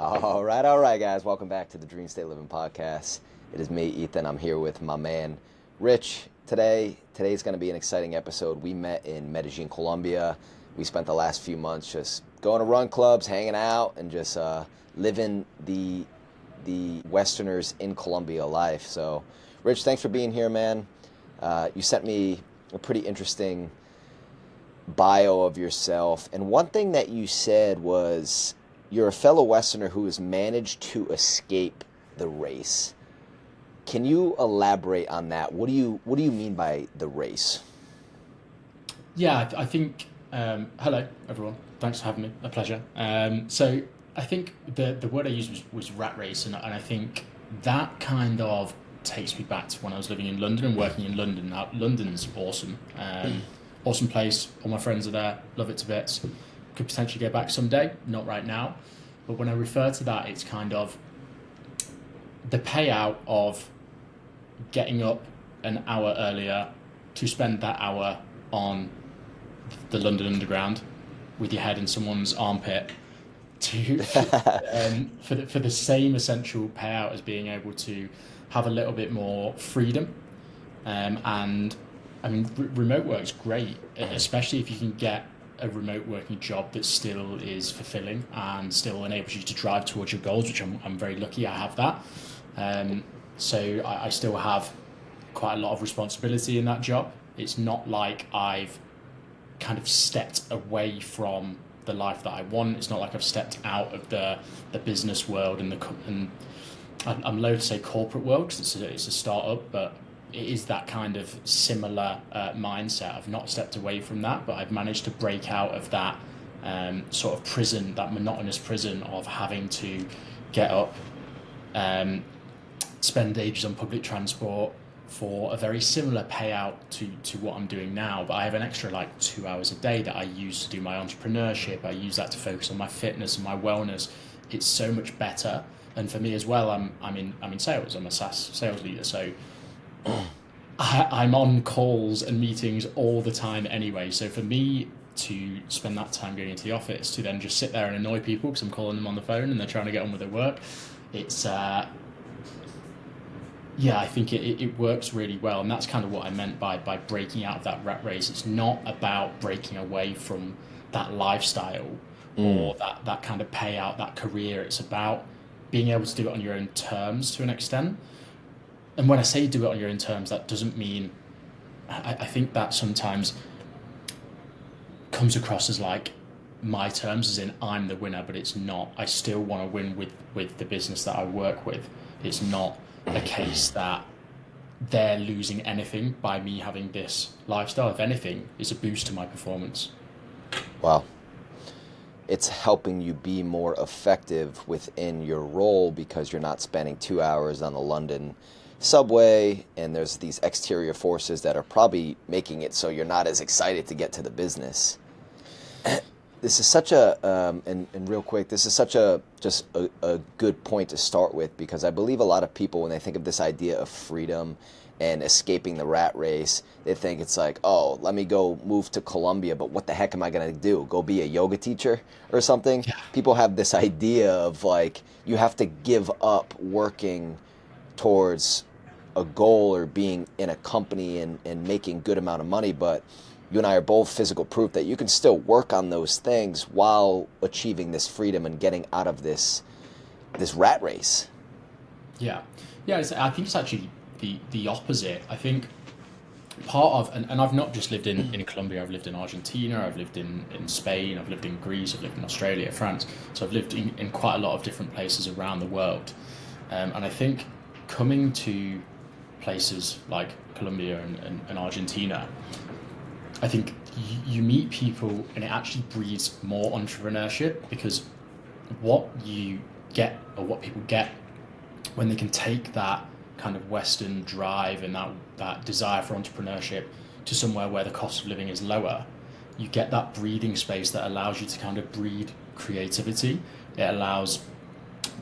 All right, guys. Welcome back to the DreamState Livin podcast. It is me, Ethan. I'm here with my man, Rich. Today's going to be an exciting episode. We met in Medellin, Colombia. We spent the last few months just going to run clubs, hanging out, and just living the Westerners in Colombia life. So, Rich, thanks for being here, man. You sent me a pretty interesting bio of yourself, and one thing that you said was you're a fellow Westerner who has managed to escape the race. Can you elaborate on that? What do you mean by the race? Yeah, I think. Hello, everyone. Thanks for having me. A pleasure. So I think the word I used was rat race, and I think that kind of takes me back to when I was living in London and working in London. Now, London's awesome. Awesome place. All my friends are there. Love it to bits. Could potentially go back someday. Not right now. But when I refer to that, it's kind of the payout of getting up an hour earlier to spend that hour on the London Underground with your head in someone's armpit to for the same essential payout as being able to have a little bit more freedom. And I mean, remote work's great, especially if you can get a remote working job that still is fulfilling and still enables you to drive towards your goals, which I'm very lucky I have that. So I still have quite a lot of responsibility in that job. It's not like I've kind of stepped away from the life that I want. It's not like I've stepped out of the business world and I'm loath to say corporate world because it's a startup, but it is that kind of similar mindset. I've not stepped away from that, but I've managed to break out of that sort of prison, that monotonous prison of having to get up, spend ages on public transport for a very similar payout to what I'm doing now. But I have an extra like 2 hours a day that I use to do my entrepreneurship. I use that to focus on my fitness and my wellness. It's so much better. And for me as well, I'm in sales. I'm a SaaS sales leader, so I'm on calls and meetings all the time anyway. So for me to spend that time going into the office to then just sit there and annoy people because I'm calling them on the phone and they're trying to get on with their work, it's yeah, I think it works really well. And that's kind of what I meant by breaking out of that rat race. It's not about breaking away from that lifestyle or that kind of payout, that career. It's about being able to do it on your own terms to an extent. And when I say do it on your own terms, that doesn't mean, I think that sometimes comes across as like my terms, as in I'm the winner, but it's not. I still want to win with the business that I work with. It's not a case that they're losing anything by me having this lifestyle. If anything, it's a boost to my performance. Wow. It's helping you be more effective within your role because you're not spending 2 hours on the London subway and there's these exterior forces that are probably making it so you're not as excited to get to the business. This is such a, and real quick, this is such a good point to start with because I believe a lot of people, when they think of this idea of freedom and escaping the rat race, they think it's like, oh, let me go move to Colombia, but what the heck am I going to do? Go be a yoga teacher or something? Yeah. People have this idea of like, you have to give up working towards a goal or being in a company and making good amount of money, but you and I are both physical proof that you can still work on those things while achieving this freedom and getting out of this rat race. Yeah. I think it's actually the opposite. I think part of, and I've not just lived in Colombia, I've lived in Argentina, I've lived in Spain, I've lived in Greece, I've lived in Australia, France. So I've lived in quite a lot of different places around the world. And I think coming to places like Colombia and Argentina, I think you meet people and it actually breeds more entrepreneurship because what you get or what people get when they can take that kind of Western drive and that desire for entrepreneurship to somewhere where the cost of living is lower, you get that breathing space that allows you to kind of breed creativity. It allows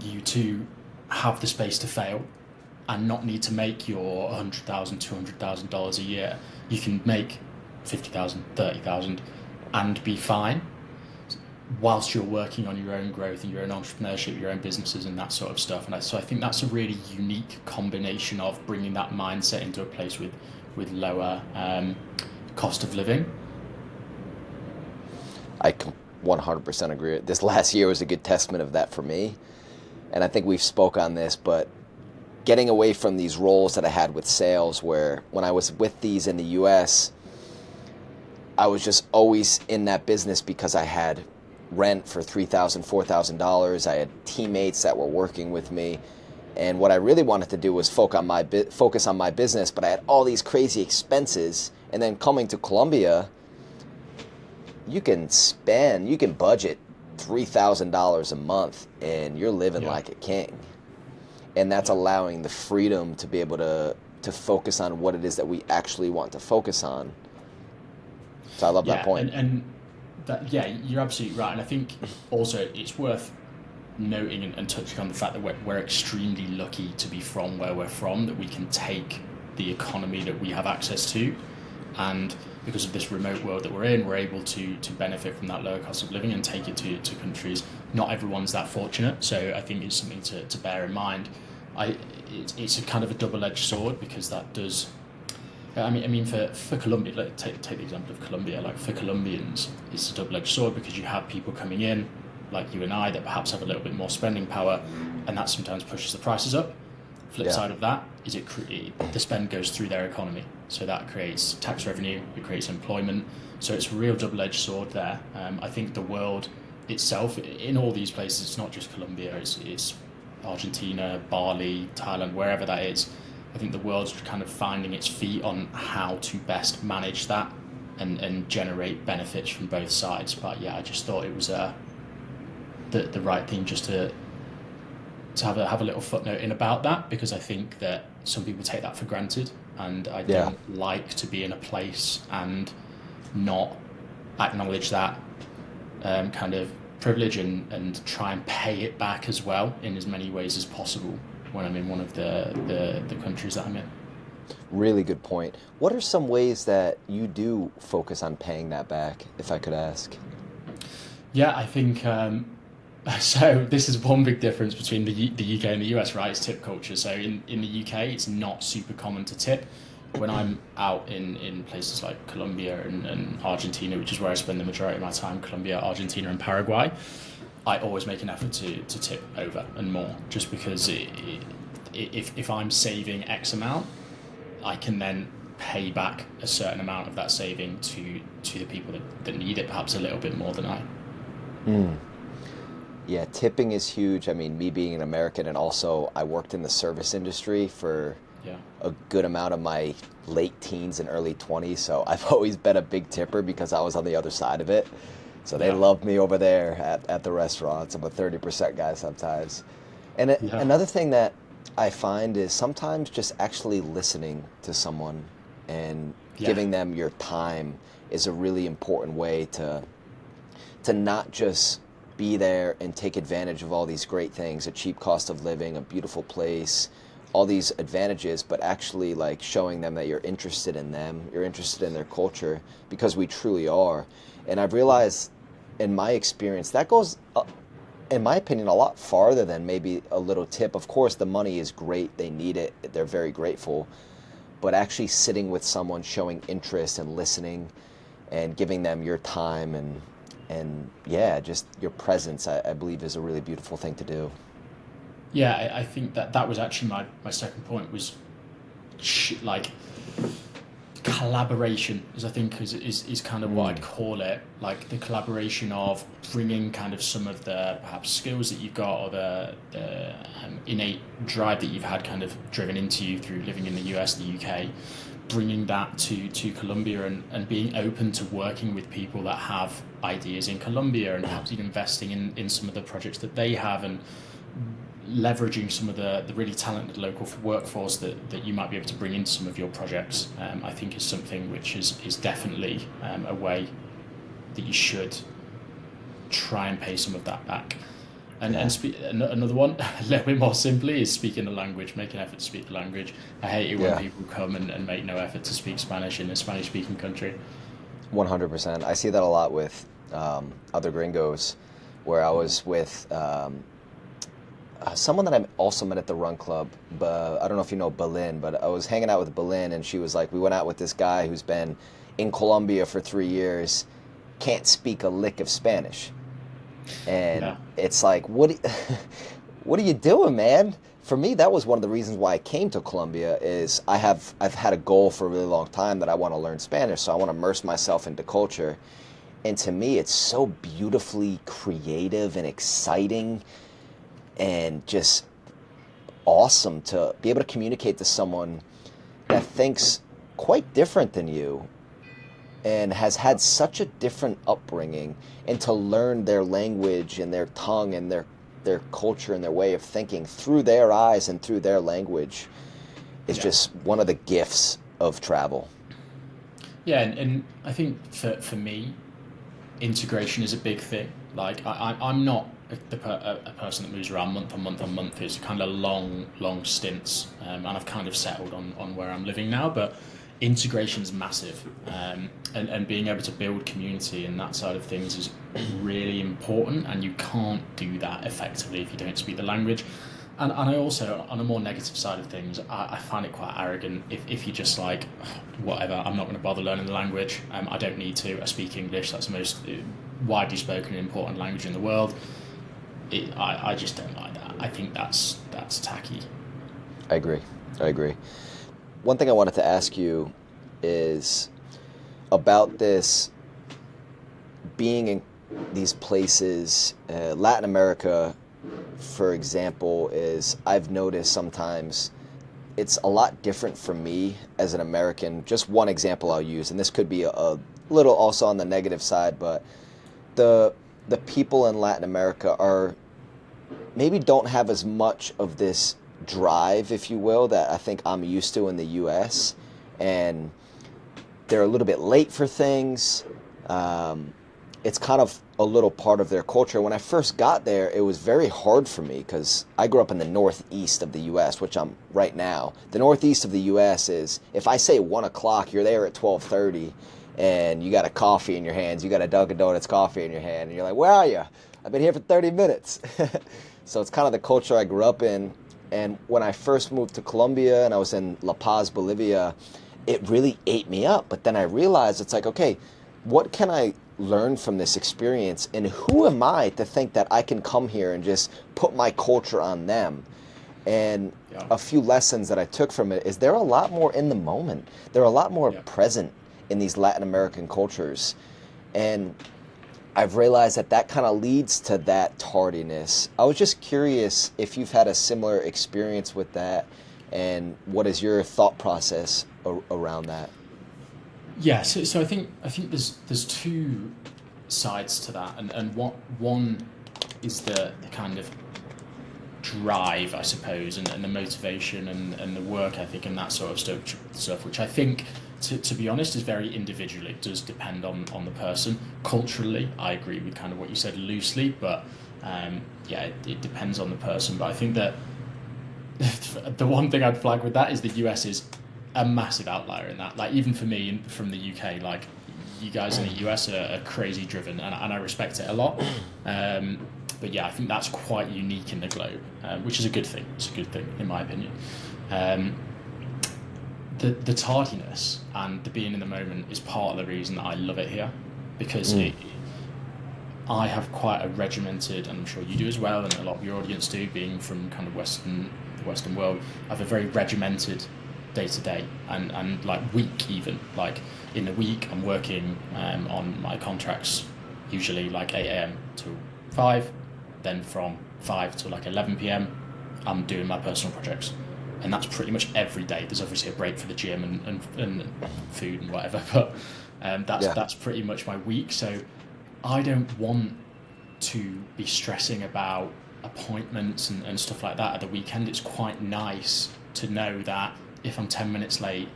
you to have the space to fail and not need to make your $100,000, $200,000 a year. You can make 50,000, 30,000 and be fine. whilst you're working on your own growth and your own entrepreneurship, your own businesses and that sort of stuff. And so I think that's a really unique combination of bringing that mindset into a place with lower cost of living. I 100% agree. This last year was a good testament of that for me. And I think we've spoke on this, but getting away from these roles that I had with sales, where when I was with these in the US, I was just always in that business because I had rent for $3,000, $4,000. I had teammates that were working with me. And what I really wanted to do was focus on my business, but I had all these crazy expenses. And then coming to Colombia, you can budget $3,000 a month and you're living like a king. And that's allowing the freedom to be able to focus on what it is that we actually want to focus on. So I love that point. And that, you're absolutely right. And I think also it's worth noting and touching on the fact that we're extremely lucky to be from where we're from, that we can take the economy that we have access to, and because of this remote world that we're in, we're able to benefit from that lower cost of living and take it to countries. Not everyone's that fortunate, so I think it's something to bear in mind. It's a kind of a double-edged sword, because that does. I mean, for Colombia, like, take the example of Colombia. Like, for Colombians, it's a double-edged sword, because you have people coming in, like you and I, that perhaps have a little bit more spending power, and that sometimes pushes the prices up. Flip side of that is the spend goes through their economy, so that creates tax revenue, it creates employment. So it's a real double-edged sword there. I think the world itself, in all these places, it's not just Colombia, it's Argentina, Bali, Thailand, wherever that is. I think the world's kind of finding its feet on how to best manage that and generate benefits from both sides. But I just thought it was the right thing just to have a little footnote in about that, because I think that some people take that for granted, and I don't like to be in a place and not acknowledge that kind of privilege and try and pay it back as well in as many ways as possible when I'm in one of the countries that I'm in. Really good point. What are some ways that you do focus on paying that back, if I could ask? Yeah, I think so. This is one big difference between the UK and the US, right? It's tip culture. So in the UK, it's not super common to tip. When I'm out in places like Colombia and Argentina, which is where I spend the majority of my time, Colombia, Argentina, and Paraguay, I always make an effort to tip over and more, just because if I'm saving X amount, I can then pay back a certain amount of that saving to the people that need it, perhaps a little bit more than I. Yeah, tipping is huge. I mean, me being an American, and also I worked in the service industry for a good amount of my late teens and early 20s, so I've always been a big tipper because I was on the other side of it. So they love me over there at the restaurants. I'm a 30% guy sometimes. And another thing that I find is sometimes just actually listening to someone and giving them your time is a really important way to not just be there and take advantage of all these great things, a cheap cost of living, a beautiful place, all these advantages, but actually like showing them that you're interested in them, you're interested in their culture, because we truly are. And I've realized in my experience that goes, in my opinion, a lot farther than maybe a little tip. Of course, the money is great, they need it, they're very grateful, but actually sitting with someone, showing interest and listening and giving them your time and just your presence, I believe is a really beautiful thing to do. Yeah, I think that was actually my second point, was like collaboration is kind of what I'd call it. Like the collaboration of bringing kind of some of the perhaps skills that you've got, or the innate drive that you've had kind of driven into you through living in the US, the UK, bringing that to Colombia and being open to working with people that have ideas in Colombia, and perhaps even investing in some of the projects that they have, and leveraging some of the really talented local workforce that you might be able to bring into some of your projects. I think is something which is definitely a way that you should try and pay some of that back. And another one, a little bit more simply, is speaking the language, make an effort to speak the language. I hate it when people come and make no effort to speak Spanish in a Spanish-speaking country. 100%. I see that a lot with other gringos, where I was with someone that I also met at the run club. But I don't know if you know Berlin, but I was hanging out with Berlin, and she was like, we went out with this guy who's been in Colombia for 3 years, can't speak a lick of Spanish. And Yeah. it's like, what are you doing, man? For me, that was one of the reasons why I came to Colombia. Is I've had a goal for a really long time that I want to learn Spanish, so I want to immerse myself into culture. And to me, it's so beautifully creative and exciting, and just awesome to be able to communicate to someone that thinks quite different than you and has had such a different upbringing, and to learn their language and their tongue and their culture and their way of thinking through their eyes and through their language is Yeah. just one of the gifts of travel. Yeah, and I think for me, integration is a big thing. Like I'm not a person that moves around month on month on month. It's kind of long stints, and I've kind of settled on where I'm living now. But integration's massive, and being able to build community and that side of things is really important. And you can't do that effectively if you don't speak the language. And I also, on a more negative side of things, I find it quite arrogant if you're just like, whatever, I'm not going to bother learning the language. I don't need to. I speak English. That's the most widely spoken and important language in the world. I just don't like that. I think that's tacky. I agree. I agree. One thing I wanted to ask you is about this being in these places. Latin America, for example, is, I've noticed sometimes it's a lot different for me as an American. Just one example I'll use, and this could be a little also on the negative side, but the people in Latin America are maybe don't have as much of this drive, if you will, that I think I'm used to in the U.S. And they're a little bit late for things. It's kind of a little part of their culture. When I first got there, it was very hard for me because I grew up in the northeast of the U.S., which I'm right now. The northeast of the U.S. is, if I say 1 o'clock, you're there at 12:30, and you got a coffee in your hands. You got a Dunkin' Donuts coffee in your hand, and you're like, where are you? I've been here for 30 minutes. So it's kind of the culture I grew up in. And when I first moved to Colombia and I was in La Paz, Bolivia, it really ate me up. But then I realized it's like, okay, what can I learn from this experience? And who am I to think that I can come here and just put my culture on them? And Yeah. a few lessons that I took from it is they're a lot more in the moment. They're a lot more Yeah. present in these Latin American cultures. And I've realized that kind of leads to that tardiness. I was just curious if you've had a similar experience with that, and what is your thought process around that? Yeah, so I think there's two sides to that, and what one is the kind of drive, I suppose, and the motivation and the work ethic and that sort of stuff, which I think, to be honest, is very individual. It does depend on the person. Culturally, I agree with kind of what you said loosely, but yeah, it depends on the person. But I think that the one thing I'd flag with that is the US is a massive outlier in that. Like, even for me from the UK, like, you guys in the US are crazy driven, and I respect it a lot. But yeah, I think that's quite unique in the globe, which is a good thing. It's a good thing, in my opinion. The tardiness and the being in the moment is part of the reason that I love it here, because I have quite a regimented, and I'm sure you do as well, and a lot of your audience do, being from kind of the Western world. I have a very regimented day to day and like week even. Like, in the week, I'm working on my contracts usually like 8 a.m. to 5, then from 5 to like 11 p.m. I'm doing my personal projects. And that's pretty much every day. There's obviously a break for the gym and food and whatever, but that's pretty much my week. So I don't want to be stressing about appointments and stuff like that at the weekend. It's quite nice to know that if I'm 10 minutes late,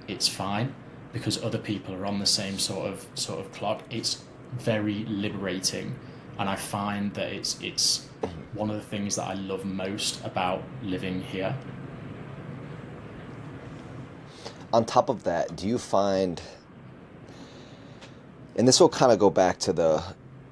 it's fine, because other people are on the same sort of clock. It's very liberating, and I find that it's one of the things that I love most about living here. On top of that, do you find, and this will kind of go back to the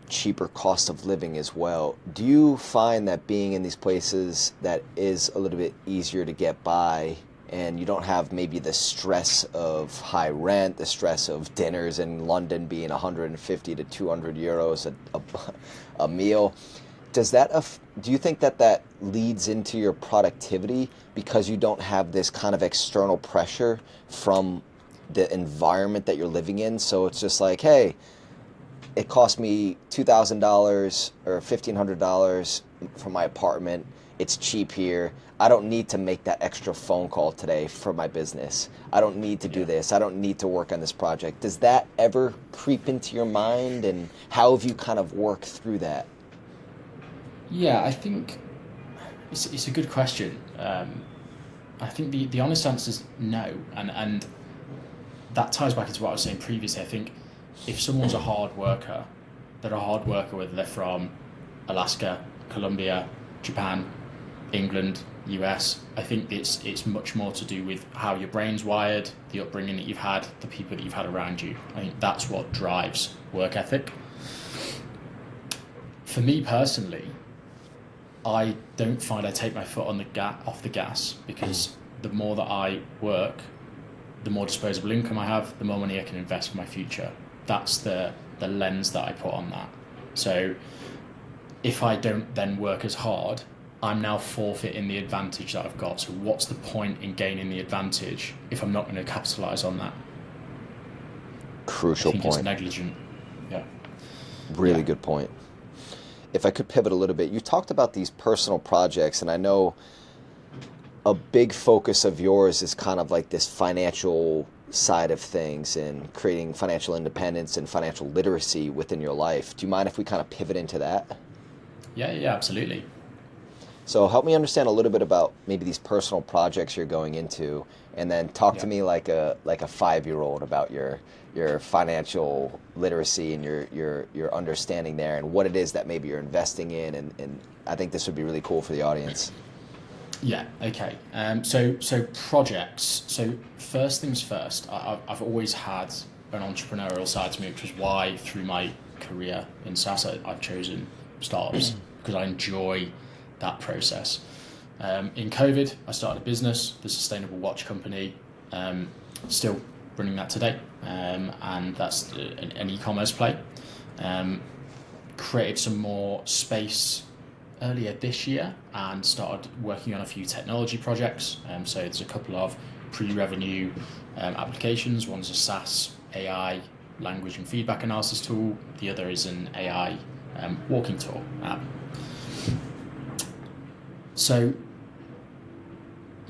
cheaper cost of living as well. Do you find that being in these places that is a little bit easier to get by, and you don't have maybe the stress of high rent, the stress of dinners in London being 150 to 200 euros a meal? Do you think that leads into your productivity because you don't have this kind of external pressure from the environment that you're living in? So it's just like, hey, it cost me $2,000 or $1,500 for my apartment. It's cheap here. I don't need to make that extra phone call today for my business. I don't need to do this. I don't need to work on this project. Does that ever creep into your mind, and how have you kind of worked through that? Yeah, I think it's a good question. I think the honest answer is no, and that ties back into what I was saying previously. I think if someone's a hard worker, they're a hard worker whether they're from Alaska, Colombia, Japan, England, US. I think it's much more to do with how your brain's wired, the upbringing that you've had, the people that you've had around you. I think that's what drives work ethic. For me personally, I don't find I take my foot on off the gas, because the more that I work, the more disposable income I have, the more money I can invest for my future. That's the lens that I put on that. So if I don't then work as hard, I'm now forfeiting the advantage that I've got. So what's the point in gaining the advantage if I'm not going to capitalise on that? Crucial I think point. It's negligent. Yeah. Really good point. If I could pivot a little bit, you talked about these personal projects, and I know a big focus of yours is kind of like this financial side of things and creating financial independence and financial literacy within your life. Do you mind if we kind of pivot into that? Yeah, absolutely. So help me understand a little bit about maybe these personal projects you're going into, and then talk to Yeah. me like a 5-year-old about your financial literacy and your understanding there, and what it is that maybe you're investing in, and I think this would be really cool for the audience. Yeah. Okay. So projects. So first things first. I've always had an entrepreneurial side to me, which is why through my career in SaaS I've chosen startups, because I enjoy that process. In COVID, I started a business, the Sustainable Watch Company. Still running that today, and that's an e-commerce play. Created some more space earlier this year and started working on a few technology projects. So there's a couple of pre-revenue applications. One's a SaaS AI language and feedback analysis tool. The other is an AI walking tour app. So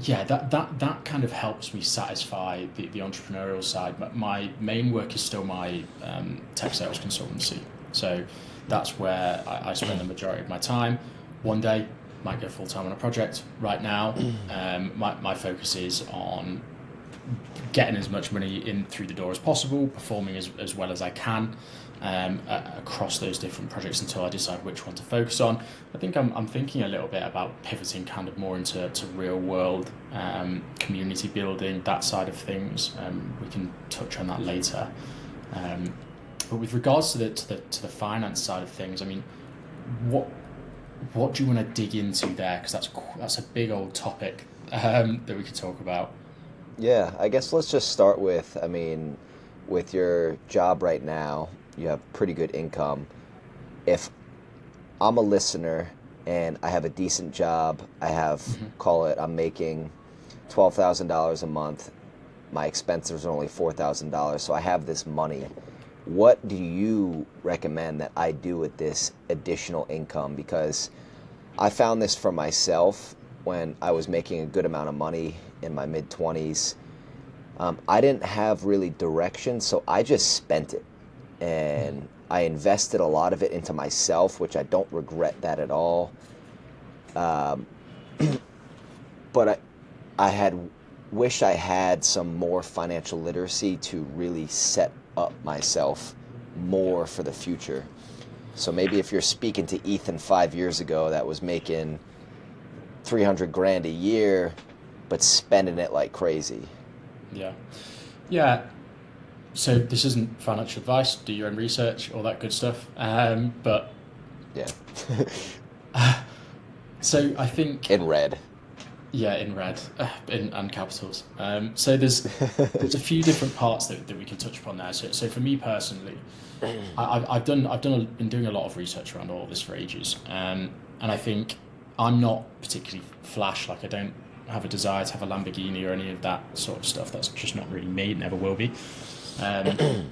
yeah, that kind of helps me satisfy the entrepreneurial side. But my main work is still my tech sales consultancy. So that's where I spend the majority of my time. One day, might go full-time on a project. Right now, my focus is on getting as much money in through the door as possible, performing as well as I can across those different projects until I decide which one to focus on. I think I'm thinking a little bit about pivoting kind of more into real world community building, that side of things. We can touch on that later. But with regards to the finance side of things, I mean, what do you want to dig into there? Because that's a big old topic that we could talk about. Yeah, I guess let's just start with, I mean, with your job right now, you have pretty good income. If I'm a listener and I have a decent job, I'm making $12,000 a month, my expenses are only $4,000, so I have this money. What do you recommend that I do with this additional income? Because I found this for myself when I was making a good amount of money in my mid-20s. I didn't have really direction, so I just spent it. And I invested a lot of it into myself, which I don't regret that at all. But I wish I had some more financial literacy to really set up myself more for the future. So maybe if you're speaking to Ethan 5 years ago that was making 300 grand a year, but spending it like crazy. Yeah. So this isn't financial advice. Do your own research, all that good stuff. But Yeah. so I think, In red. yeah, in red, and capitals. So there's a few different parts that we can touch upon there. So for me personally, been doing a lot of research around all of this for ages, and I think I'm not particularly flash. Like I don't have a desire to have a Lamborghini or any of that sort of stuff. That's just not really me. It never will be. Um,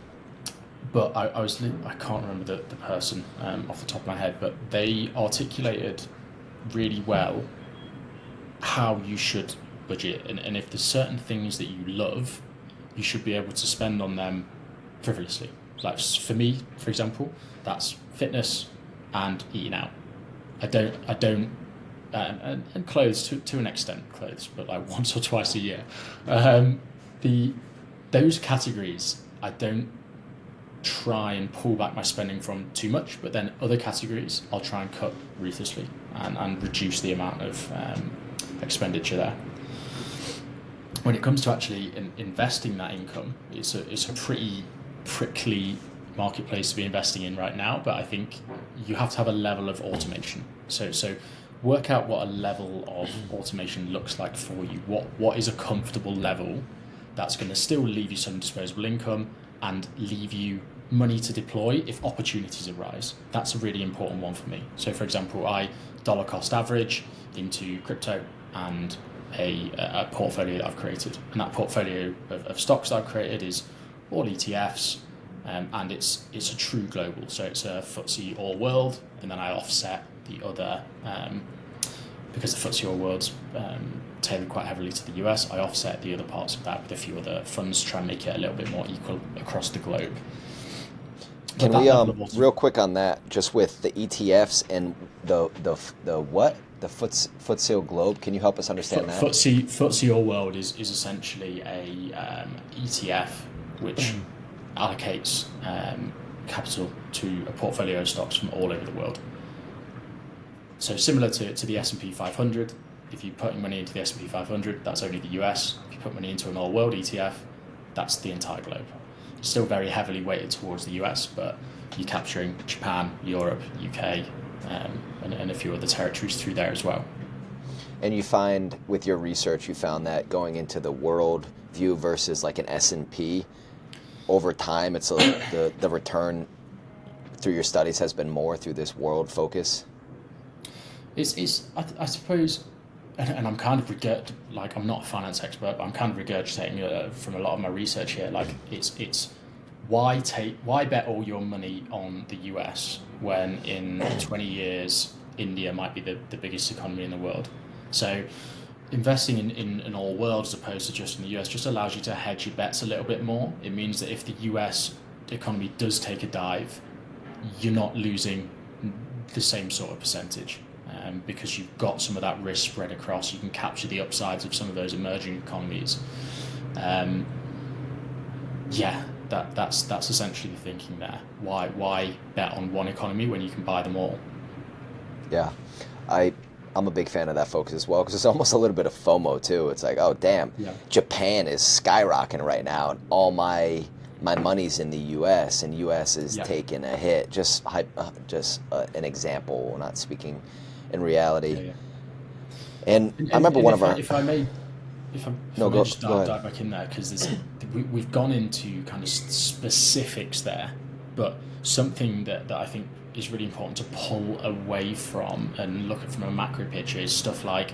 but I can't remember the person off the top of my head, but they articulated really well how you should budget, and if there's certain things that you love, you should be able to spend on them frivolously. Like for me, for example, that's fitness and eating out. I don't and clothes to an extent, clothes, but like once or twice a year. The those categories I don't try and pull back my spending from too much, but then other categories I'll try and cut ruthlessly and reduce the amount of expenditure there. When it comes to actually investing that income, it's a pretty prickly marketplace to be investing in right now, but I think you have to have a level of automation. So work out what a level of automation looks like for you. What is a comfortable level that's going to still leave you some disposable income and leave you money to deploy if opportunities arise. That's a really important one for me. So for example, I dollar cost average into crypto and a portfolio that I've created. And that portfolio of stocks that I've created is all ETFs, and it's a true global. So it's a FTSE All World, and then I offset the other, because the FTSE All World's tailored quite heavily to the US, I offset the other parts of that with a few other funds to try and make it a little bit more equal across the globe. Can we real quick on that, just with the ETFs and the what? The FTSE Globe. Can you help us understand that? FTSE All World is essentially a ETF which allocates capital to a portfolio of stocks from all over the world. So similar to the S&P 500, if you put money into the S&P 500, that's only the US. If you put money into an All World ETF, that's the entire globe. Still very heavily weighted towards the US, but you're capturing Japan, Europe, UK, and a few other territories through there as well. And you find with your research, you found that going into the world view versus like an S&P, over time, it's the return through your studies has been more through this world focus. I suppose, and I'm kind of I'm not a finance expert, but I'm kind of regurgitating from a lot of my research here. Like it's why bet all your money on the US when in 20 years India might be the biggest economy in the world. So investing in an all world as opposed to just in the US just allows you to hedge your bets a little bit more. It means that if the US economy does take a dive, you're not losing the same sort of percentage. Because you've got some of that risk spread across, you can capture the upsides of some of those emerging economies. That's essentially the thinking there. Why bet on one economy when you can buy them all? Yeah, I'm a big fan of that focus as well because it's almost a little bit of FOMO too. It's like, oh damn, yeah. Japan is skyrocketing right now, and all my money's in the U.S. and U.S. is taking a hit. Just an example, we're not speaking in reality. Yeah. And I remember if I may just dive back in there, because we've gone into kind of specifics there, but something that I think is really important to pull away from and look at from a macro picture is stuff like,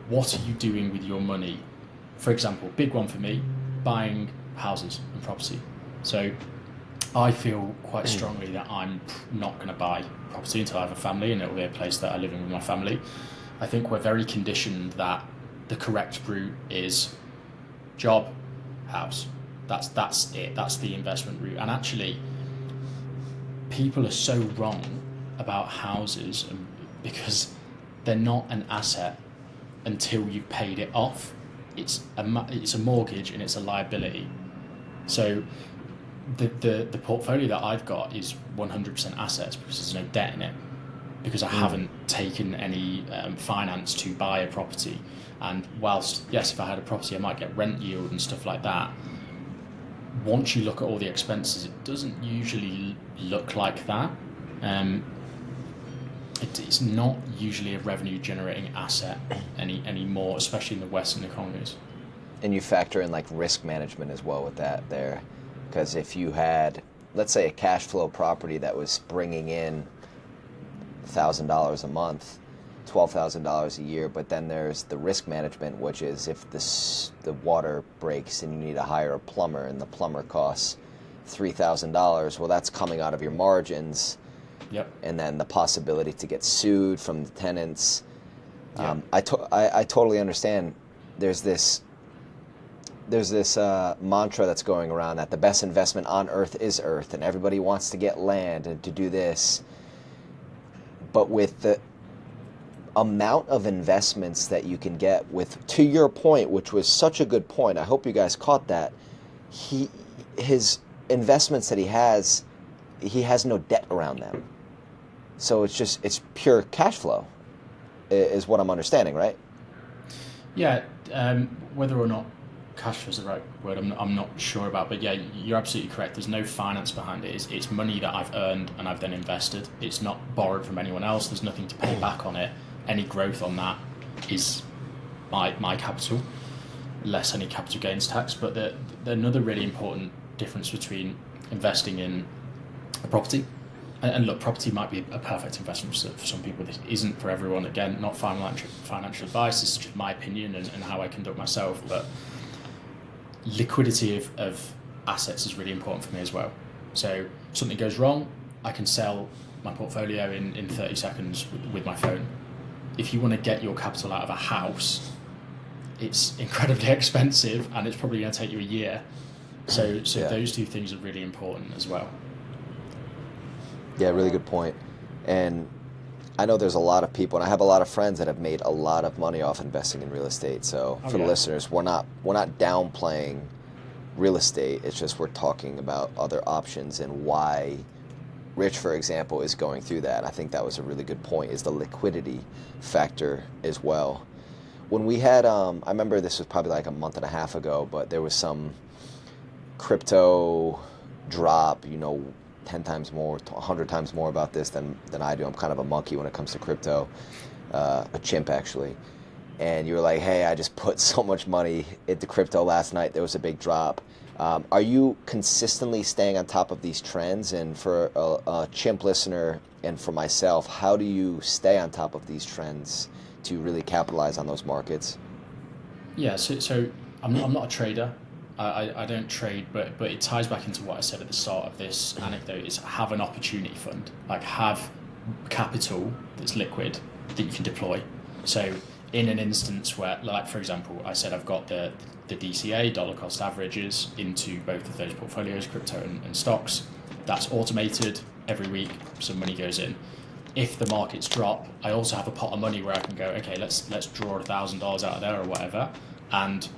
what are you doing with your money? For example, big one for me, buying houses and property. So I feel quite strongly that I'm not going to buy property until I have a family and it will be a place that I live in with my family. I think we're very conditioned that the correct route is job, house. That's it. That's the investment route. And actually, people are so wrong about houses because they're not an asset until you've paid it off. It's a mortgage and it's a liability. So the portfolio that I've got is 100% assets because there's no debt in it, because I haven't taken any finance to buy a property. And whilst, yes, if I had a property, I might get rent yield and stuff like that, once you look at all the expenses, it doesn't usually look like that. Um, it's not usually a revenue generating asset anymore, especially in the Western economies. And you factor in like risk management as well with that there, because if you had, let's say, a cash flow property that was bringing in $1,000 a month, $12,000 a year, but then there's the risk management, which is if the water breaks and you need to hire a plumber and the plumber costs $3,000, well, that's coming out of your margins. Yep. And then the possibility to get sued from the tenants. Yep. I totally understand. There's this mantra that's going around that the best investment on earth is earth, and everybody wants to get land and to do this. But with the amount of investments that you can get with, to your point, which was such a good point, I hope you guys caught that, his investments that he has no debt around them. So it's pure cash flow, is what I'm understanding, right? Yeah, whether or not cash flow is the right word, I'm not sure about. But yeah, you're absolutely correct. There's no finance behind it. It's money that I've earned and I've then invested. It's not borrowed from anyone else. There's nothing to pay back on it. Any growth on that is my capital, less any capital gains tax. But the another really important difference between investing in a property, and look, property might be a perfect investment for some people. This isn't for everyone. Again, not financial advice. This is just my opinion and how I conduct myself. But liquidity of assets is really important for me as well. So something goes wrong, I can sell my portfolio in 30 seconds with my phone. If you want to get your capital out of a house, it's incredibly expensive and it's probably going to take you a year. So those two things are really important as well. Yeah, really good point. And I know there's a lot of people, and I have a lot of friends that have made a lot of money off investing in real estate. So for the listeners, we're not downplaying real estate. It's just we're talking about other options and why Rich, for example, is going through that. I think that was a really good point, is the liquidity factor as well. When we had, I remember this was probably like a month and a half ago, but there was some crypto drop, 10 times more, 100 times more about this than I do. I'm kind of a monkey when it comes to crypto, a chimp actually. And you were like, hey, I just put so much money into crypto last night. There was a big drop. Are you consistently staying on top of these trends? And for a chimp listener and for myself, how do you stay on top of these trends to really capitalize on those markets? Yeah, so I'm not a trader. I don't trade, but it ties back into what I said at the start of this anecdote, is have an opportunity fund. Like, have capital that's liquid that you can deploy. So in an instance where, like for example, I said I've got the DCA, dollar cost averages, into both of those portfolios, crypto and stocks. That's automated. Every week some money goes in. If the markets drop, I also have a pot of money where I can go, okay, let's draw $1,000 out of there or whatever, and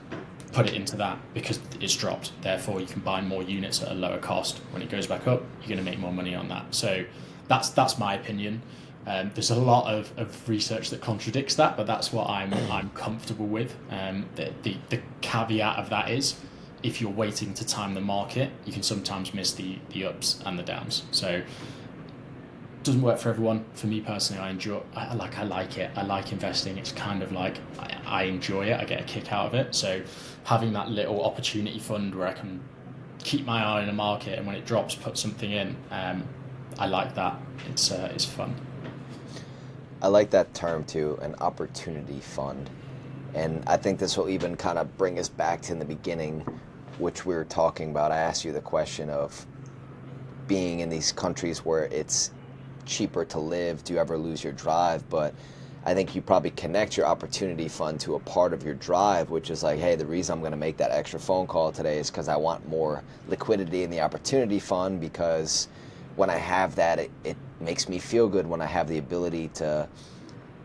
put it into that because it's dropped. Therefore, you can buy more units at a lower cost. When it goes back up, you're going to make more money on that. So that's my opinion. There's a lot of research that contradicts that, but that's what I'm comfortable with. The caveat of that is, if you're waiting to time the market, you can sometimes miss the ups and the downs. So it doesn't work for everyone. For me personally, I like it. I like investing. It's kind of like I enjoy it. I get a kick out of it. So having that little opportunity fund where I can keep my eye on the market, and when it drops, put something in. I like that. It's fun. I like that term too, an opportunity fund. And I think this will even kind of bring us back to in the beginning, which we were talking about. I asked you the question of being in these countries where it's cheaper to live. Do you ever lose your drive? But I think you probably connect your opportunity fund to a part of your drive, which is like, hey, the reason I'm going to make that extra phone call today is because I want more liquidity in the opportunity fund, because when I have that, it makes me feel good when I have the ability to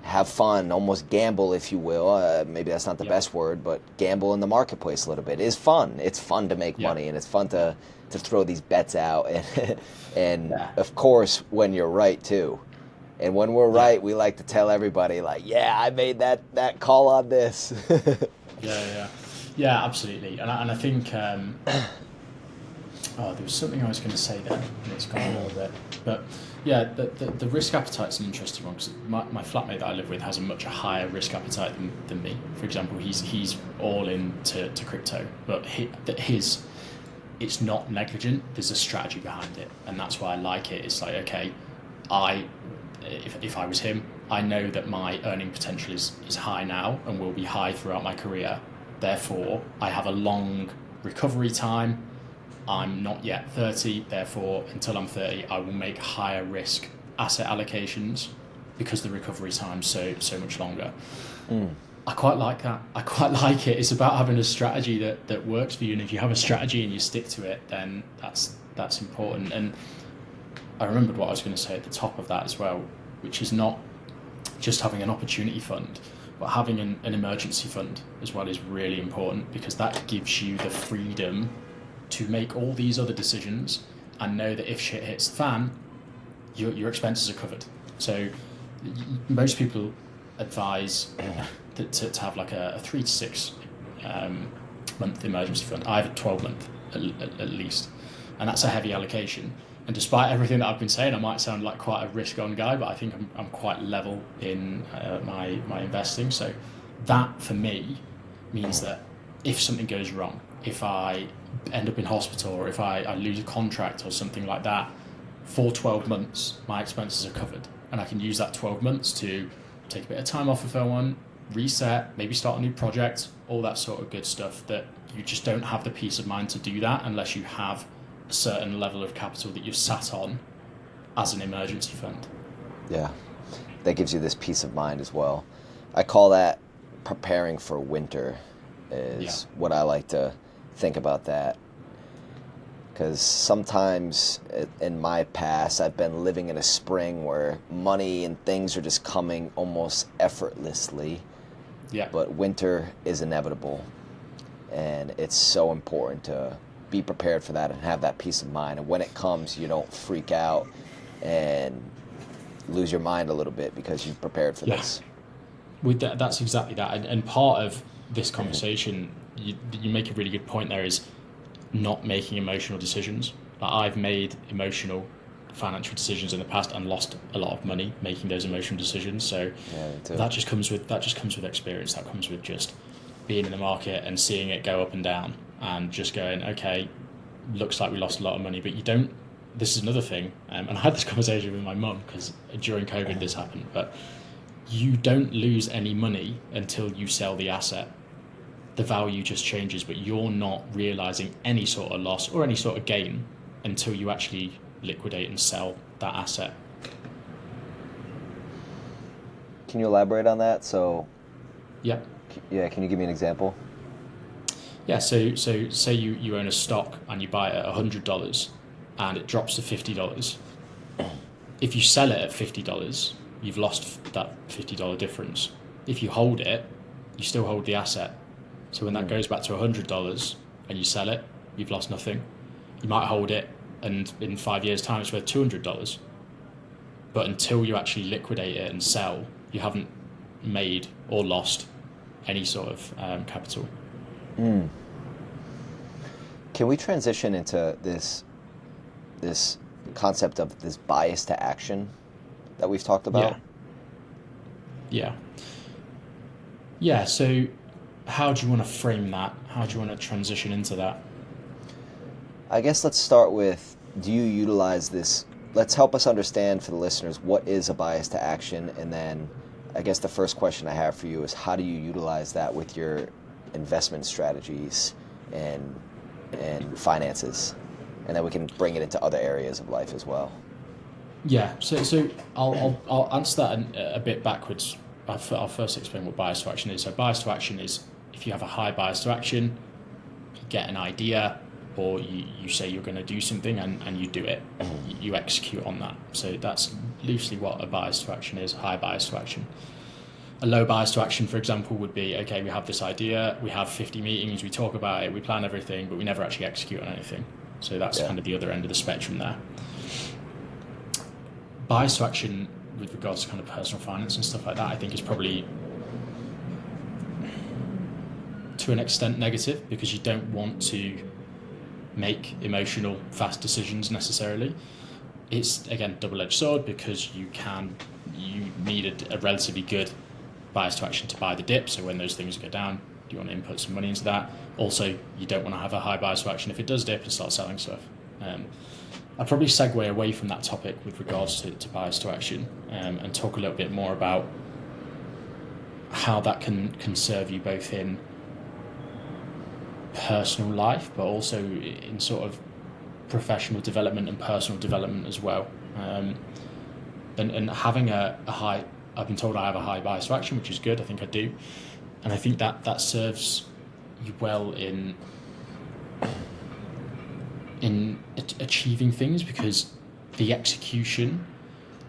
have fun, almost gamble, if you will. Maybe that's not the best word, but gamble in the marketplace a little bit is fun. It's fun to make money, and it's fun to throw these bets out. And of course, when you're right too. And when we're right, we like to tell everybody, like, yeah, I made that call on this. Yeah, absolutely. And I think Oh, there was something I was going to say then, and it's gone a little bit. But yeah, the risk appetite's an interesting one because my flatmate that I live with has a much higher risk appetite than me. For example, he's all into crypto, but it's not negligent. There's a strategy behind it, and that's why I like it. It's like, okay, if I was him, I know that my earning potential is high now and will be high throughout my career. Therefore, I have a long recovery time. I'm not yet 30, therefore, until I'm 30, I will make higher risk asset allocations because the recovery time's so much longer. I quite like that. I quite like it. It's about having a strategy that works for you, and if you have a strategy and you stick to it, then that's important. And I remembered what I was going to say at the top of that as well, which is not just having an opportunity fund, but having an emergency fund as well is really important, because that gives you the freedom to make all these other decisions and know that if shit hits the fan, your expenses are covered. So most people advise to have like a 3 to 6 month emergency fund. I have a 12-month at least, and that's a heavy allocation. And despite everything that I've been saying, I might sound like quite a risk-on guy, but I think I'm quite level in my investing. So that for me means that if something goes wrong, if I end up in hospital or if I lose a contract or something like that, for 12 months my expenses are covered, and I can use that 12 months to take a bit of time off if I want, reset, maybe start a new project, all that sort of good stuff. That you just don't have the peace of mind to do that unless you have a certain level of capital that you've sat on as an emergency fund. Yeah, that gives you this peace of mind as well. I call that preparing for winter is what I like to think about that. Because sometimes in my past, I've been living in a spring where money and things are just coming almost effortlessly. Yeah. But winter is inevitable. And it's so important to be prepared for that and have that peace of mind. And when it comes, you don't freak out and lose your mind a little bit because you've prepared for this. With that's exactly that. And part of this conversation, you make a really good point there, is not making emotional decisions. Like, I've made emotional financial decisions in the past and lost a lot of money making those emotional decisions. So that just comes with experience. That comes with just being in the market and seeing it go up and down and just going, okay, looks like we lost a lot of money, but you don't. This is another thing, and I had this conversation with my mum because during COVID this happened, but you don't lose any money until you sell the asset. The value just changes, but you're not realizing any sort of loss or any sort of gain until you actually liquidate and sell that asset. Can you elaborate on that? So, yeah, can you give me an example? Yeah, so say you own a stock and you buy it at $100 and it drops to $50. If you sell it at $50, you've lost that $50 difference. If you hold it, you still hold the asset. So when that goes back to $100 and you sell it, you've lost nothing. You might hold it and in 5 years' time it's worth $200. But until you actually liquidate it and sell, you haven't made or lost any sort of capital. Can we transition into this concept of this bias to action that we've talked about? Yeah, so how do you want to frame that? How do you want to transition into that? I guess let's start with, do you utilize this? Let's help us understand for the listeners, what is a bias to action? And then I guess the first question I have for you is, how do you utilize that with your investment strategies and finances? And then we can bring it into other areas of life as well. Yeah, so I'll answer that a bit backwards. I'll first explain what bias to action is. So bias to action is if you have a high bias to action, you get an idea, or you say you're going to do something and you do it. You execute on that. So that's loosely what a bias to action is, high bias to action. A low bias to action, for example, would be, okay, we have this idea, we have 50 meetings, we talk about it, we plan everything, but we never actually execute on anything. So that's kind of the other end of the spectrum there. Bias to action with regards to kind of personal finance and stuff like that, I think is probably to an extent negative, because you don't want to make emotional, fast decisions necessarily. It's, again, double-edged sword, because you need a relatively good bias to action to buy the dip. So when those things go down, you want to input some money into that. Also, you don't want to have a high bias to action if it does dip and start selling stuff. I'd probably segue away from that topic with regards to bias to action, and talk a little bit more about how that can serve you both in personal life, but also in sort of professional development and personal development as well. And having a high, I've been told I have a high bias to action, which is good. I think I do, and I think that serves you well in achieving things, because the execution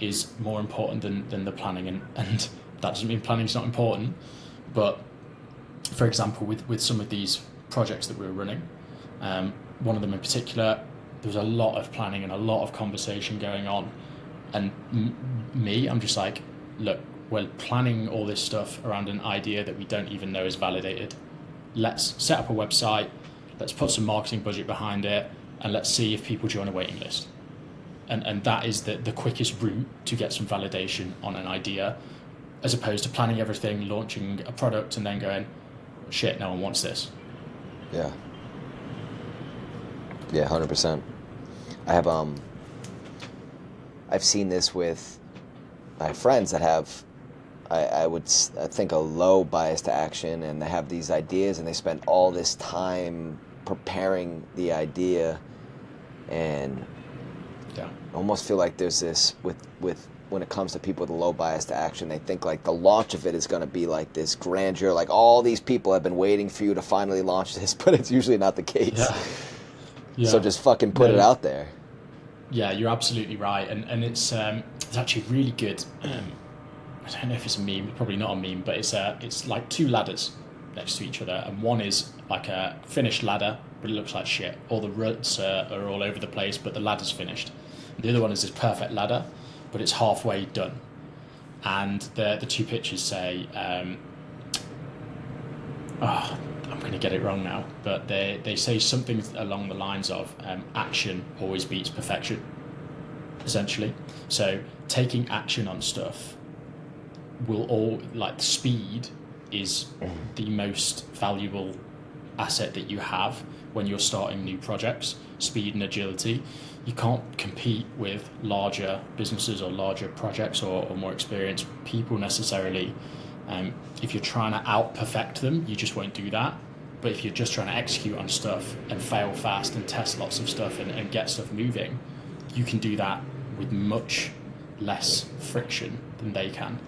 is more important than the planning, and that doesn't mean planning's not important, but for example, with some of these projects that we were running, one of them in particular, there was a lot of planning and a lot of conversation going on, and I'm just like, look, we're planning all this stuff around an idea that we don't even know is validated. Let's set up a website, let's put some marketing budget behind it, and let's see if people join a waiting list. And that is the quickest route to get some validation on an idea, as opposed to planning everything, launching a product, and then going, shit, no one wants this. Yeah. Yeah, 100%. I've seen this with my friends that have, I think, a low bias to action, and they have these ideas, and they spend all this time preparing the idea, and Yeah. I almost feel like there's this with when it comes to people with a low bias to action, they think like the launch of it is going to be like this grandeur, like all these people have been waiting for you to finally launch this, but it's usually not the case. Yeah. Yeah. So just fucking put it out there. Yeah, you're absolutely right, and it's actually really good. I don't know if it's a meme, probably not a meme, but it's like two ladders next to each other, and one is like a finished ladder, but it looks like shit. All the roots are all over the place, but the ladder's finished. The other one is this perfect ladder, but it's halfway done. And the two pictures say, I'm going to get it wrong now, but they say something along the lines of action always beats perfection, essentially. So taking action on stuff speed is the most valuable asset that you have when you're starting new projects. Speed and agility. You can't compete with larger businesses or larger projects or more experienced people necessarily. If you're trying to out-perfect them, you just won't do that. But if you're just trying to execute on stuff and fail fast and test lots of stuff and get stuff moving, you can do that with much less friction than they can.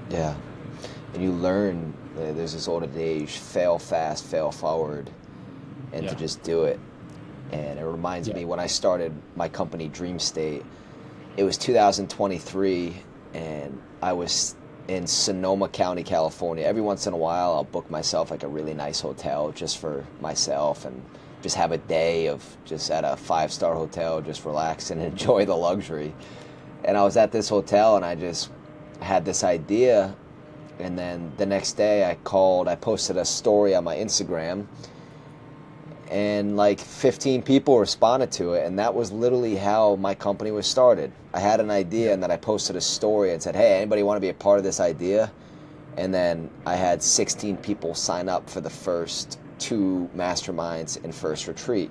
Yeah. And you learn, there's this old adage, fail fast, fail forward, and to just do it. And it reminds me, when I started my company, DreamState, it was 2023, and I was in Sonoma County, California. Every once in a while, I'll book myself like a really nice hotel just for myself and just have a day of just at a 5-star hotel, just relax and enjoy the luxury. And I was at this hotel, and I just had this idea. And then the next day I posted a story on my Instagram, and like 15 people responded to it, and that was literally how my company was started. I had an idea, and then I posted a story and said, hey, anybody want to be a part of this idea? And then I had 16 people sign up for the first 2 masterminds and first retreat.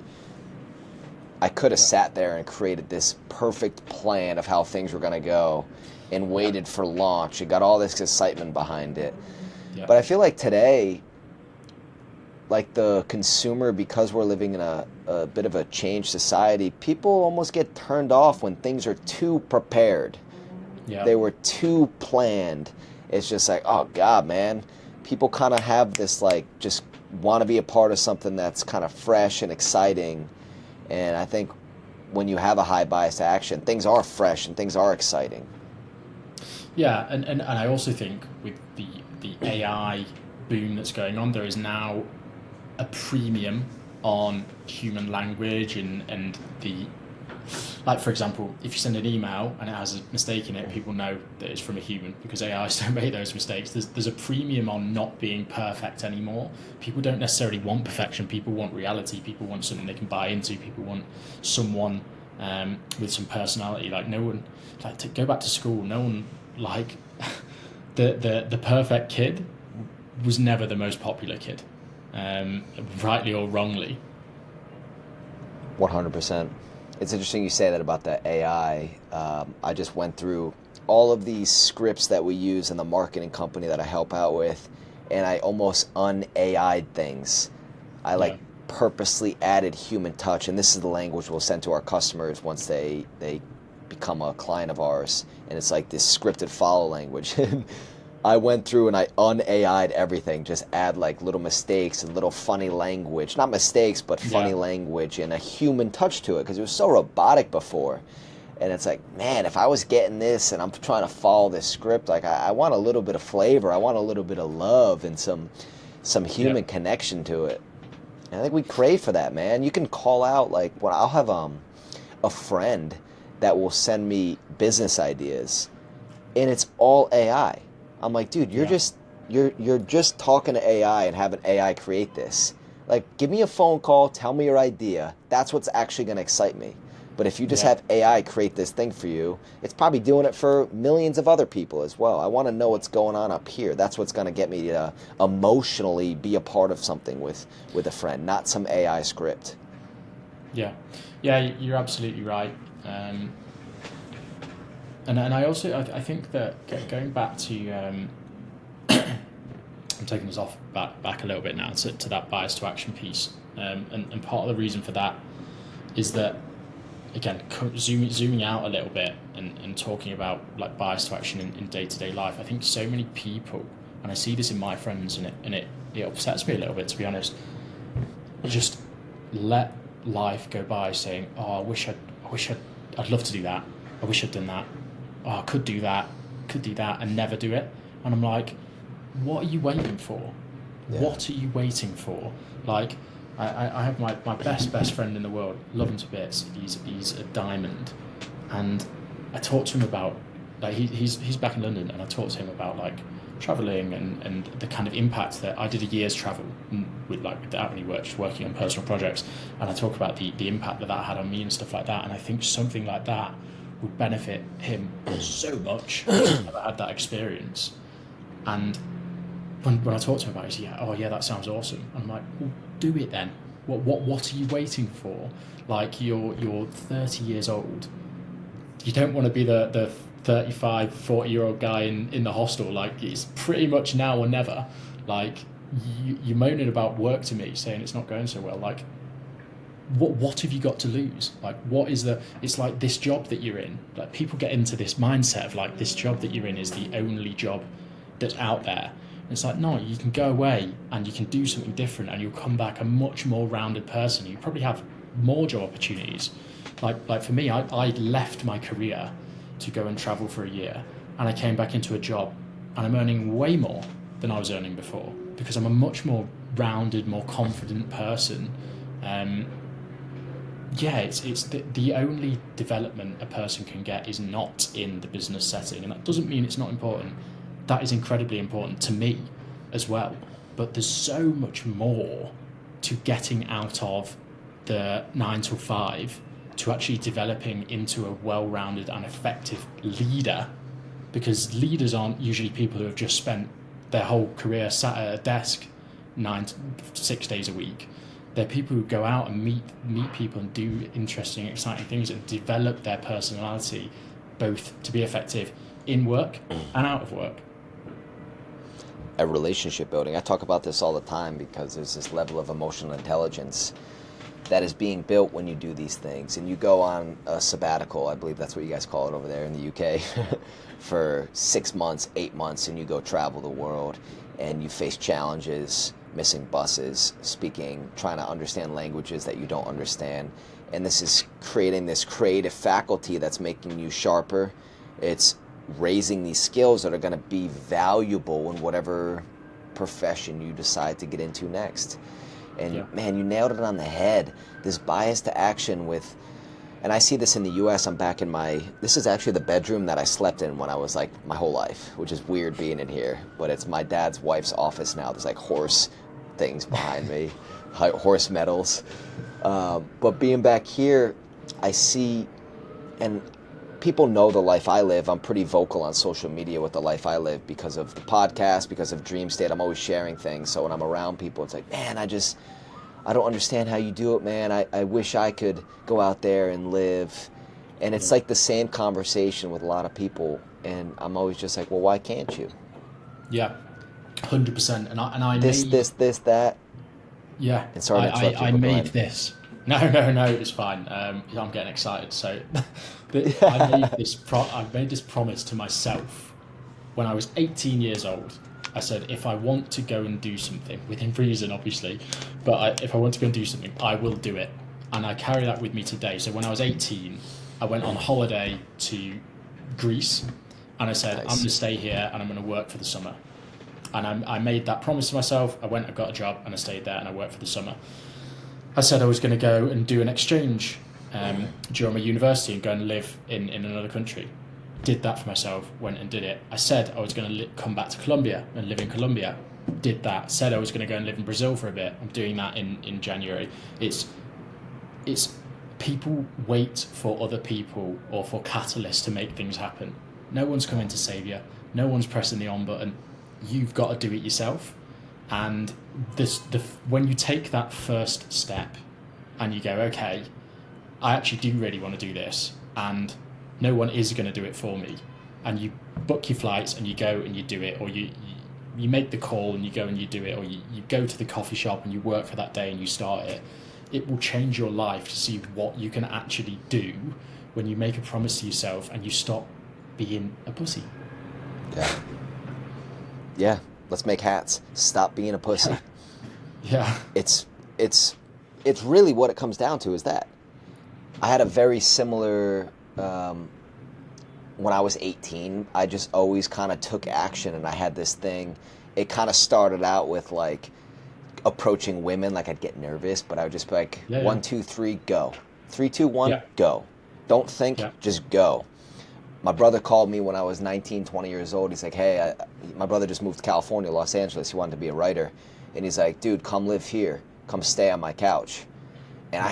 I could have sat there and created this perfect plan of how things were going to go and waited for launch and got all this excitement behind it. Yeah. But I feel like today, like the consumer, because we're living in a bit of a changed society, people almost get turned off when things are too prepared. Yeah. They were too planned. It's just like, oh God, man. People kind of have this like, just want to be a part of something that's kind of fresh and exciting. And I think when you have a high bias to action, things are fresh and things are exciting. Yeah, and I also think with the AI boom that's going on, there is now a premium on human language and the like for example, if you send an email and it has a mistake in it, people know that it's from a human because AIs don't make those mistakes. There's a premium on not being perfect anymore. People don't necessarily want perfection. People want reality. People want something they can buy into. People want someone with some personality. Like no one, like to go back to school. No one like the perfect kid was never the most popular kid, rightly or wrongly. 100%. It's interesting you say that about the AI. I just went through all of these scripts that we use in the marketing company that I help out with, and I almost un-AI'd things. I like purposely added human touch, and this is the language we'll send to our customers once they become a client of ours, and it's like this scripted follow language. I went through and I un-AI'd everything, just add like little mistakes and little funny language. Not mistakes, but funny language and a human touch to it because it was so robotic before. And it's like, man, if I was getting this and I'm trying to follow this script, like I want a little bit of flavor. I want a little bit of love and some human connection to it. And I think we crave for that, man. You can call out, like, when I'll have a friend that will send me business ideas and it's all AI. I'm like, dude, you're just talking to AI and having AI create this. Like, give me a phone call, tell me your idea. That's what's actually going to excite me. But if you just have AI create this thing for you, it's probably doing it for millions of other people as well. I want to know what's going on up here. That's what's going to get me to emotionally be a part of something with a friend, not some AI script. Yeah, you're absolutely right. And I also I think that going back to I'm taking us off back a little bit now to that bias to action piece, and part of the reason for that is that, again, zooming out a little bit and talking about like bias to action in day-to-day life. I think so many people, and I see this in my friends, and it upsets me a little bit, to be honest, just let life go by saying, oh, I'd love to do that, I wish I'd done that, oh, I could do that, and never do it. And I'm like, what are you waiting for? What are you waiting for? Like, I have my best friend in the world, love him to bits. He's a diamond, and I talked to him about, like, he's back in London, and I talked to him about like traveling and the kind of impact that I did a year's travel without any work, just working on personal projects, and I talk about the impact that had on me and stuff like that. And I think something like that would benefit him so much. He's never had that experience, and when I talk to him about it, he's that sounds awesome. And I'm like, well, do it then. What are you waiting for? Like, you're 30 years old. You don't want to be the 35, 40-year-old guy in the hostel. Like, it's pretty much now or never. Like, you're moaning about work to me, saying it's not going so well. Like, what have you got to lose? Like, what is it's like this job that you're in. Like, people get into this mindset of like, this job that you're in is the only job that's out there. It's like, no, you can go away and you can do something different and you'll come back a much more rounded person. You probably have more job opportunities. Like for me, I left my career to go and travel for a year, and I came back into a job and I'm earning way more than I was earning before because I'm a much more rounded, more confident person. It's the only development a person can get is not in the business setting, and that doesn't mean it's not important. That is incredibly important to me as well. But there's so much more to getting out of the 9 to 5 to actually developing into a well-rounded and effective leader, because leaders aren't usually people who have just spent their whole career sat at a desk 6 days a week. They're people who go out and meet people and do interesting, exciting things and develop their personality, both to be effective in work and out of work. A relationship building. I talk about this all the time because there's this level of emotional intelligence that is being built when you do these things. And you go on a sabbatical, I believe that's what you guys call it over there in the UK, for 6 months, 8 months, and you go travel the world and you face challenges, missing buses, speaking, trying to understand languages that you don't understand. And this is creating this creative faculty that's making you sharper. It's raising these skills that are going to be valuable in whatever profession you decide to get into next. And man, you nailed it on the head. This bias to action with And I see this in the U.S. I'm back in this is actually the bedroom that I slept in when I was like my whole life, which is weird being in here, but it's my dad's wife's office now. There's like horse things behind me, horse medals. But being back here, I see, and people know the life I live. I'm pretty vocal on social media with the life I live because of the podcast, because of DreamState. I'm always sharing things. So when I'm around people, it's like, man, I don't understand how you do it, man. I wish I could go out there and live. And it's like the same conversation with a lot of people. And I'm always just like, well, why can't you? Yeah, 100%. And I This, made this, this, that. yeah, And sorry to interrupt you, I but go made ahead. this. No, it's fine. I'm getting excited. So, I made this promise to myself when I was 18 years old. I said, if I want to go and do something, within reason, obviously, but if I want to go and do something, I will do it. And I carry that with me today. So when I was 18, I went on holiday to Greece, and I said, I'm going Nice. to stay here and I'm going to work for the summer. And I made that promise to myself. I went, I got a job, and I stayed there and I worked for the summer. I said I was going to go and do an exchange during my university and go and live in another country. Did that for myself, went and did it. I said I was going to come back to Colombia and live in Colombia. Did that. Said I was going to go and live in Brazil for a bit. I'm doing that in January. It's people wait for other people or for catalysts to make things happen. No one's coming to save you. No one's pressing the on button. You've got to do it yourself. And when you take that first step and you go, okay, I actually do really want to do this, and no one is going to do it for me, and you book your flights and you go and you do it, or you make the call and you go and you do it, or you go to the coffee shop and you work for that day and you start it, it will change your life to see what you can actually do when you make a promise to yourself and you stop being a pussy. Yeah. Yeah. Let's make hats. Stop being a pussy. Yeah. It's really what it comes down to is that. I had a very similar, when I was 18, I just always kind of took action, and I had this thing. It kind of started out with like approaching women, like I'd get nervous, but I would just be like, Yeah. 1, 2, 3, go. 3, 2, 1, Yeah. go. Don't think, Yeah. just go. My brother called me when I was 19, 20 years old. He's like, hey, my brother just moved to California, Los Angeles. He wanted to be a writer. And he's like, dude, come live here. Come stay on my couch. And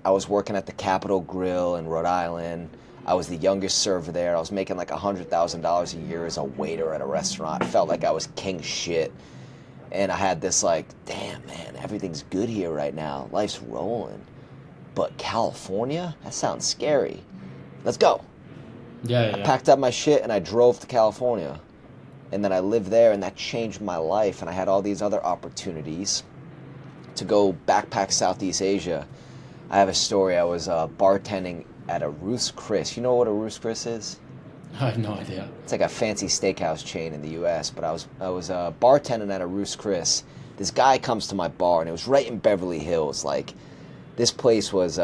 I was working at the Capitol Grill in Rhode Island. I was the youngest server there. I was making like $100,000 a year as a waiter at a restaurant. I felt like I was king shit. And I had this like, damn, man, everything's good here right now. Life's rolling. But California? That sounds scary. Let's go. Yeah. I packed up my shit and I drove to California. And then I lived there, and that changed my life. And I had all these other opportunities to go backpack Southeast Asia. I have a story. I was bartending at a Ruth's Chris. You know what a Ruth's Chris is? I have no idea. It's like a fancy steakhouse chain in the U.S. But I was bartending at a Ruth's Chris. This guy comes to my bar, and it was right in Beverly Hills. Like, this place was.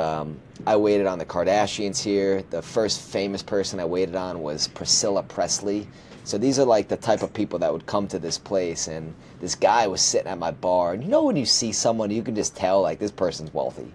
I waited on the Kardashians here. The first famous person I waited on was Priscilla Presley. So these are like the type of people that would come to this place, and this guy was sitting at my bar. And you know when you see someone, you can just tell like this person's wealthy.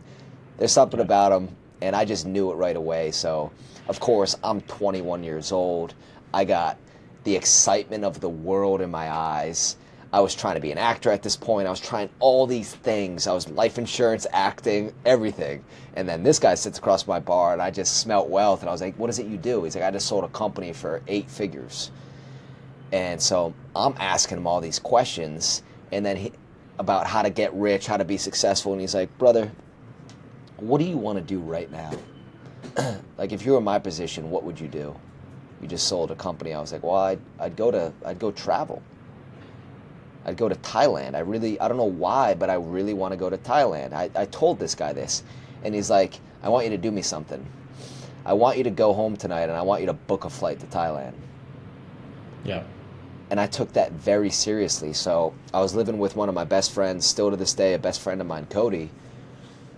There's something about them, and I just knew it right away. So, of course, I'm 21 years old. I got the excitement of the world in my eyes. I was trying to be an actor at this point. I was trying all these things. I was life insurance, acting, everything. And then this guy sits across my bar, and I just smelt wealth. And I was like, what is it you do? He's like, I just sold a company for 8 figures. And so I'm asking him all these questions, and then about how to get rich, how to be successful. And he's like, brother, what do you want to do right now? Like, if you were in my position, what would you do? You just sold a company. I was like, well, I'd go travel. I'd go to Thailand. I don't know why, but I really want to go to Thailand. I told this guy this, and he's like, I want you to do me something. I want you to go home tonight, and I want you to book a flight to Thailand. Yeah. And I took that very seriously. So I was living with one of my best friends, still to this day, a best friend of mine, Cody.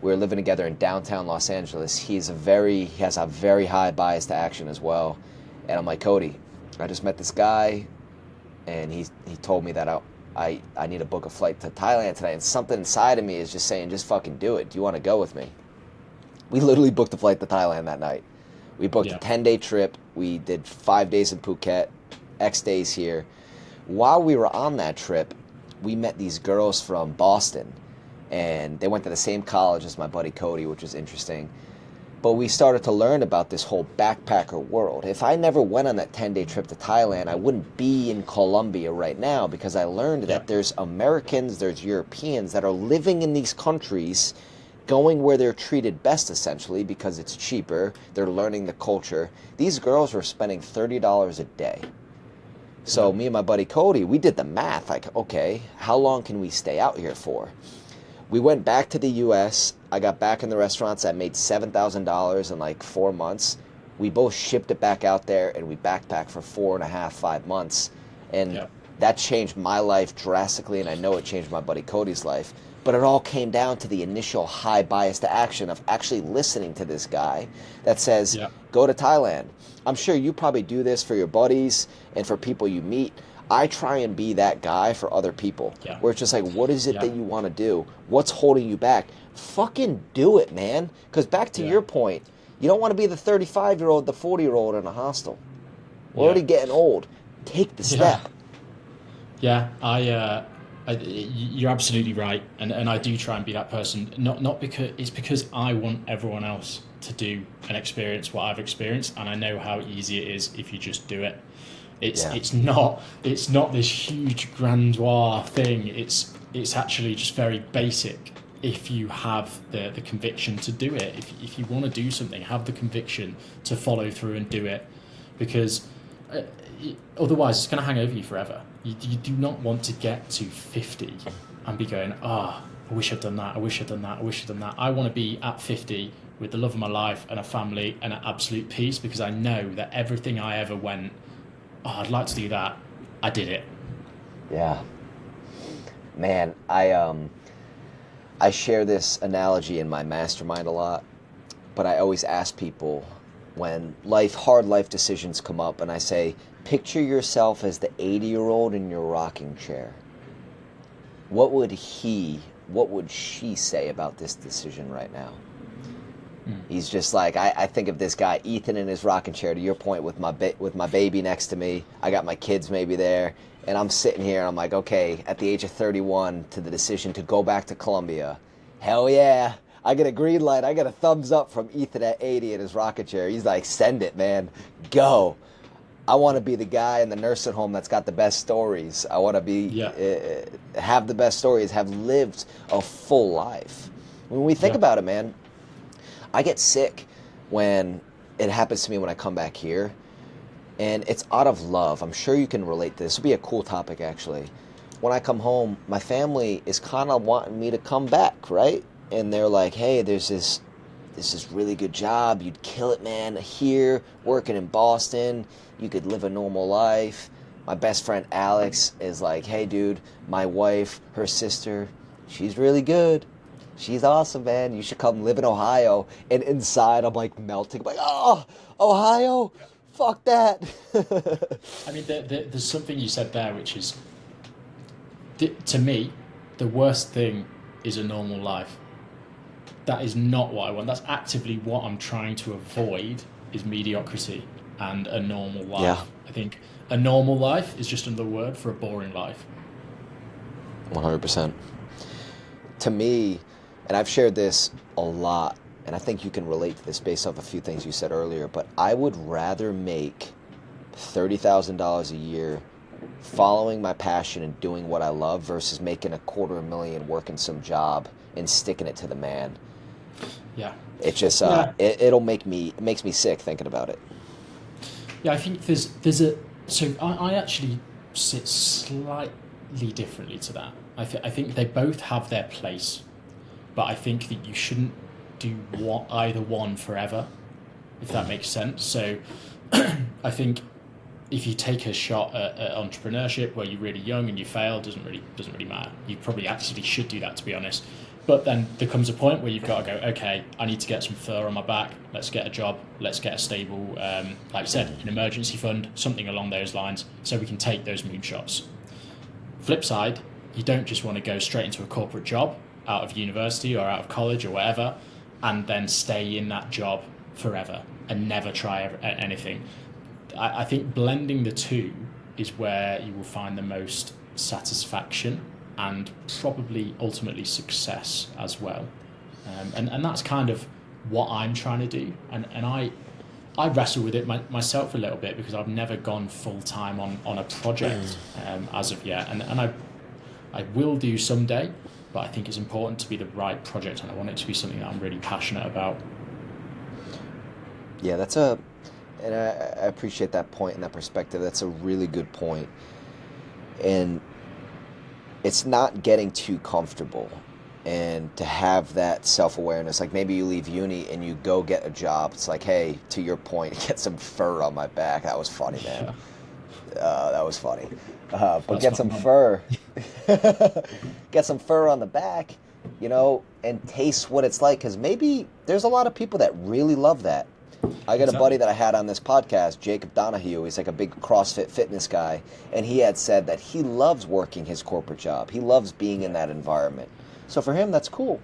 We were living together in downtown Los Angeles. He has a very high bias to action as well. And I'm like, Cody, I just met this guy, and he told me that I need to book a flight to Thailand tonight. And something inside of me is just saying, just fucking do it. Do you want to go with me? We literally booked a flight to Thailand that night. We booked a Yeah. 10-day trip. We did 5 days in Phuket, X days here. While we were on that trip, we met these girls from Boston, and they went to the same college as my buddy Cody, which was interesting. But we started to learn about this whole backpacker world. If I never went on that 10-day trip to Thailand, I wouldn't be in Colombia right now, because I learned Yeah. that there's Americans, there's Europeans that are living in these countries, going where they're treated best, essentially, because it's cheaper. They're learning the culture. These girls were spending $30 a day. So me and my buddy Cody, we did the math. Like, okay, how long can we stay out here for? We went back to the U.S. I got back in the restaurants. I made $7,000 in like 4 months. We both shipped it back out there, and we backpacked for 4.5, 5 months. And Yeah. that changed my life drastically, and I know it changed my buddy Cody's life. But it all came down to the initial high bias to action of actually listening to this guy that says, Yeah. go to Thailand. I'm sure you probably do this for your buddies and for people you meet. I try and be that guy for other people. Yeah. Where it's just like, what is it Yeah. that you want to do? What's holding you back? Fucking do it, man. Because back to Yeah. your point, you don't want to be the 35-year-old, the 40-year-old in a hostel. We're Yeah. already getting old. Take the step. Yeah, you're absolutely right, and I do try and be that person. Not because I want everyone else to do and experience what I've experienced, and I know how easy it is if you just do it. Yeah. It's not this huge grandiose thing. It's actually just very basic. If you have the conviction to do it, if you want to do something, have the conviction to follow through and do it, because otherwise it's going to hang over you forever. You do not want to get to 50 and be going, I wish I'd done that, I wish I'd done that, I wish I'd done that. I want to be at 50 with the love of my life and a family and at absolute peace, because I know that everything I ever went, I'd like to do that, I did it. Yeah. Man, I share this analogy in my mastermind a lot, but I always ask people when hard life decisions come up, and I say, picture yourself as the 80-year-old in your rocking chair. What would she say about this decision right now? He's just like, I think of this guy, Ethan, in his rocking chair, to your point, with my baby next to me. I got my kids maybe there, and I'm sitting here, and I'm like, okay, at the age of 31, to the decision to go back to Colombia. Hell yeah. I get a green light. I get a thumbs up from Ethan at 80 in his rocking chair. He's like, send it, man. Go. I want to be the guy in the nursing home that's got the best stories. I want to have the best stories, have lived a full life. When we think about it, man, I get sick when it happens to me when I come back here, and it's out of love. I'm sure you can relate to this. This would be a cool topic, actually. When I come home, my family is kind of wanting me to come back, right? And they're like, hey, there's this really good job. You'd kill it, man, here, working in Boston. You could live a normal life. My best friend Alex is like, hey, dude, my wife, her sister, she's really good. She's awesome, man. You should come live in Ohio. And inside, I'm like melting. I'm like, oh, Ohio? Fuck that. I mean, there's something you said there, which is, to me, the worst thing is a normal life. That is not what I want. That's actively what I'm trying to avoid, is mediocrity and a normal life. Yeah. I think a normal life is just another word for a boring life. 100%. To me, and I've shared this a lot, and I think you can relate to this based off a few things you said earlier, but I would rather make $30,000 a year following my passion and doing what I love versus making $250,000 working some job and sticking it to the man. Yeah. It just it makes me sick thinking about it. Yeah, I think I actually sit slightly differently to that. I think they both have their place, but I think that you shouldn't do either one forever, if that makes sense. So I think if you take a shot at entrepreneurship where you're really young and you fail, doesn't really matter. You probably actually should do that, to be honest. But then there comes a point where you've got to go, okay, I need to get some fur on my back. Let's get a job. Let's get a stable, like I said, an emergency fund, something along those lines, so we can take those moonshots. Flip side, you don't just want to go straight into a corporate job out of university or out of college or whatever. and then stay in that job forever and never try anything. I think blending the two is where you will find the most satisfaction and probably ultimately success as well. And that's kind of what I'm trying to do. And I wrestle with it myself a little bit because I've never gone full time on a project as of yet. And I will do someday, but I think it's important to be the right project, and I want it to be something that I'm really passionate about. Yeah, and I appreciate that point and that perspective. That's a really good point. And it's not getting too comfortable and to have that self-awareness. Like maybe you leave uni and you go get a job. It's like, hey, to your point, get some fur on my back. That was funny, man. That was funny. But That's get some fun. fur. Get some fur on the back, and taste what it's like. Because maybe there's a lot of people that really love that. I got a buddy that I had on this podcast, Jacob Donahue. He's like a big CrossFit fitness guy. And he had said that he loves working his corporate job. He loves being in that environment. So for him, that's cool.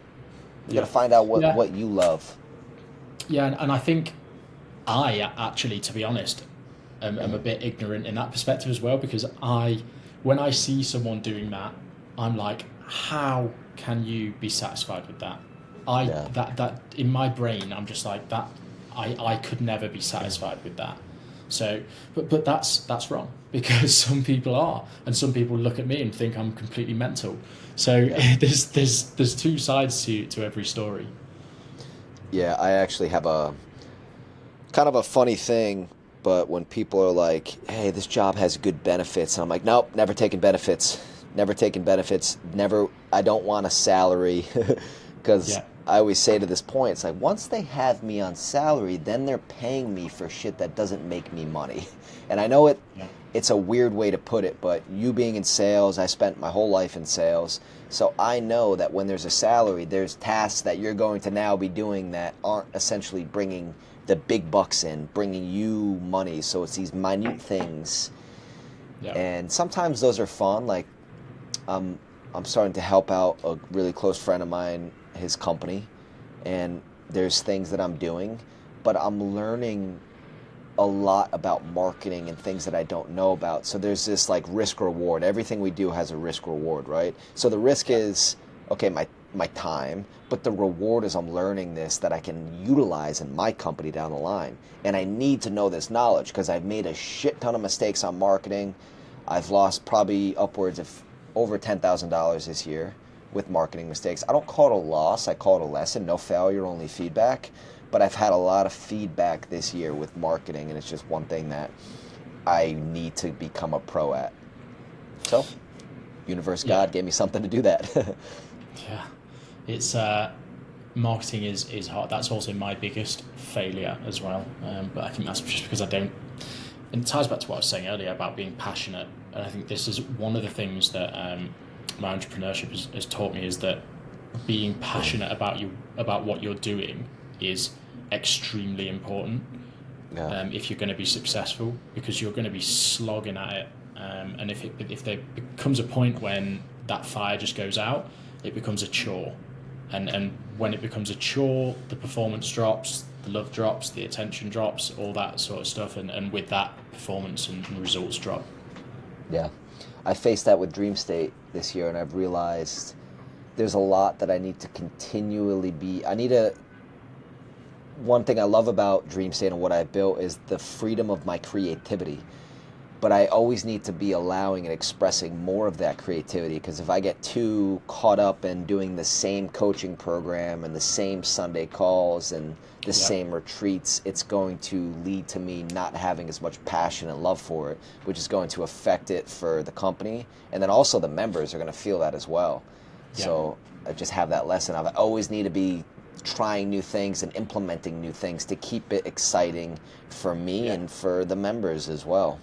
You got to find out what you love. Yeah, and I think I actually, to be honest, am a bit ignorant in that perspective as well, because when I see someone doing that, I'm like, how can you be satisfied with that? That in my brain, I'm just like that. I could never be satisfied with that. So, but that's wrong, because some people are, and some people look at me and think I'm completely mental. So there's two sides to every story. Yeah, I actually have a kind of a funny thing, but when people are like, hey, this job has good benefits, and I'm like, nope, never taking benefits. Never, I don't want a salary, because I always say to this point, it's like, once they have me on salary, then they're paying me for shit that doesn't make me money. And I know it's a weird way to put it, but you being in sales, I spent my whole life in sales, so I know that when there's a salary, there's tasks that you're going to now be doing that aren't essentially bringing the big bucks in, bringing you money. So it's these minute things. Yeah. And sometimes those are fun. Like I'm starting to help out a really close friend of mine, his company, and there's things that I'm doing, but I'm learning a lot about marketing and things that I don't know about. So there's this like risk reward. Everything we do has a risk reward, right? So the risk is, okay, my time, but the reward is I'm learning this that I can utilize in my company down the line. And I need to know this knowledge because I've made a shit ton of mistakes on marketing. I've lost probably upwards of over $10,000 this year with marketing mistakes. I don't call it a loss, I call it a lesson. No failure, only feedback. But I've had a lot of feedback this year with marketing, and it's just one thing that I need to become a pro at. So, universe, God gave me something to do that. Yeah, it's marketing is hard. That's also my biggest failure as well. But I think that's just because I don't. And it ties back to what I was saying earlier about being passionate. And I think this is one of the things that my entrepreneurship has taught me, is that being passionate about what you're doing is extremely important if you're going to be successful, because you're going to be slogging at it, and if there becomes a point when that fire just goes out, it becomes a chore, and when it becomes a chore, the performance drops, the love drops, the attention drops, all that sort of stuff, and with that, performance and results drop. Yeah, I faced that with DreamState this year, and I've realized there's a lot that I need to continually be. One thing I love about DreamState and what I've built is the freedom of my creativity. But I always need to be allowing and expressing more of that creativity, because if I get too caught up in doing the same coaching program and the same Sunday calls and the same retreats, it's going to lead to me not having as much passion and love for it, which is going to affect it for the company. And then also the members are going to feel that as well. Yeah. So I just have that lesson. I always need to be trying new things and implementing new things to keep it exciting for me and for the members as well.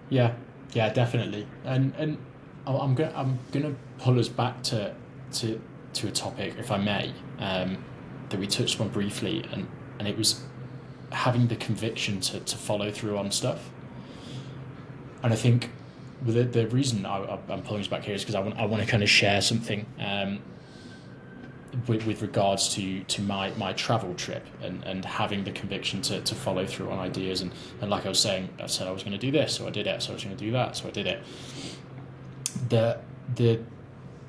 Yeah, definitely. And I'm gonna pull us back to a topic, if I may, that we touched on briefly, and it was having the conviction to follow through on stuff. And I think the reason I'm pulling us back here is because I want to kind of share something. with regards to my travel trip and having the conviction to follow through on ideas and like I was saying, I said I was going to do this, so I did it. So I was going to do that, so I did it. The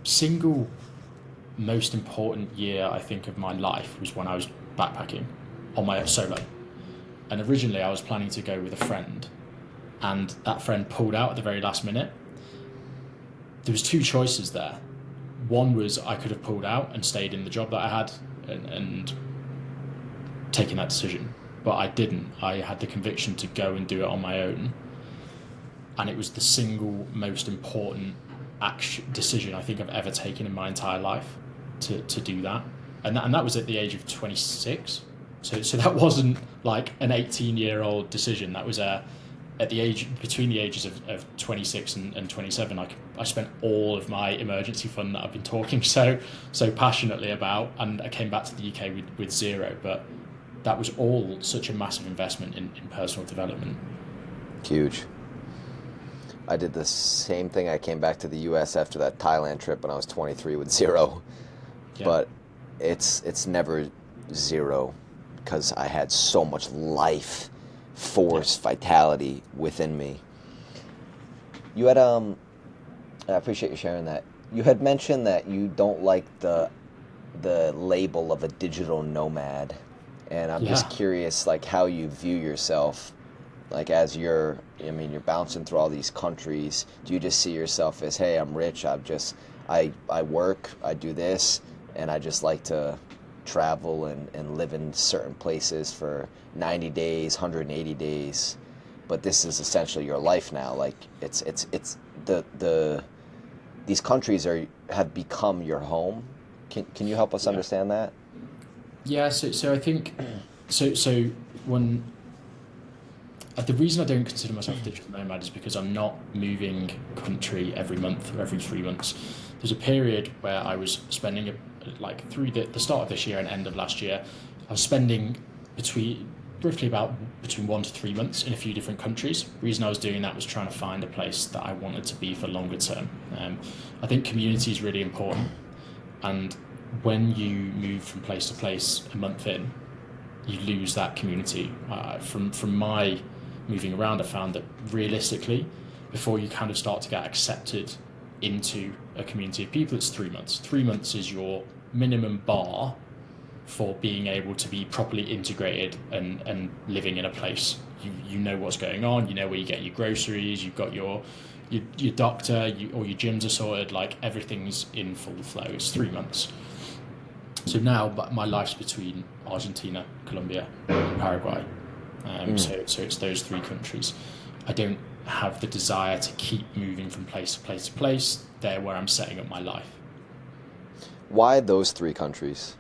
single most important year I think of my life was when I was backpacking on my solo. And originally I was planning to go with a friend, and that friend pulled out at the very last minute. There was two choices there. One was I could have pulled out and stayed in the job that I had and taken that decision, but I didn't. I had the conviction to go and do it on my own, and it was the single most important decision I think I've ever taken in my entire life to do that. And that was at the age of 26. So that wasn't like an 18-year-old decision. That was at the age between the ages of 26 and 27. I spent all of my emergency fund that I've been talking so passionately about, and I came back to the UK with zero. But that was all such a massive investment in personal development. Huge. I did the same thing. I came back to the US after that Thailand trip when I was 23 with zero. Yeah. But it's never zero, because I had so much life force, vitality within me. You had I appreciate you sharing that. You had mentioned that you don't like the label of a digital nomad, and I'm just curious, like, how you view yourself, like, as you're bouncing through all these countries. Do you just see yourself as, hey, I'm rich, I work, I do this, and I just like to travel and live in certain places for 90 days, 180 days, but this is essentially your life now? Like, it's these countries have become your home. Can you help us understand that? Yeah, so I think so when the reason I don't consider myself a digital nomad is because I'm not moving country every month or every 3 months. There's a period where I was spending through the start of this year and end of last year, I was spending between 1 to 3 months in a few different countries. The reason I was doing that was trying to find a place that I wanted to be for longer term. I think community is really important, and when you move from place to place a month in, you lose that community. From my moving around, I found that realistically, before you kind of start to get accepted into a community of people, it's 3 months. 3 months is your minimum bar for being able to be properly integrated and living in a place. You know what's going on, you know where you get your groceries, you've got your doctor, all your gyms are sorted, like everything's in full flow. It's 3 months. So now my life's between Argentina, Colombia, and Paraguay. So it's those three countries. I don't have the desire to keep moving from place to place to place. They're where I'm setting up my life. Why those three countries?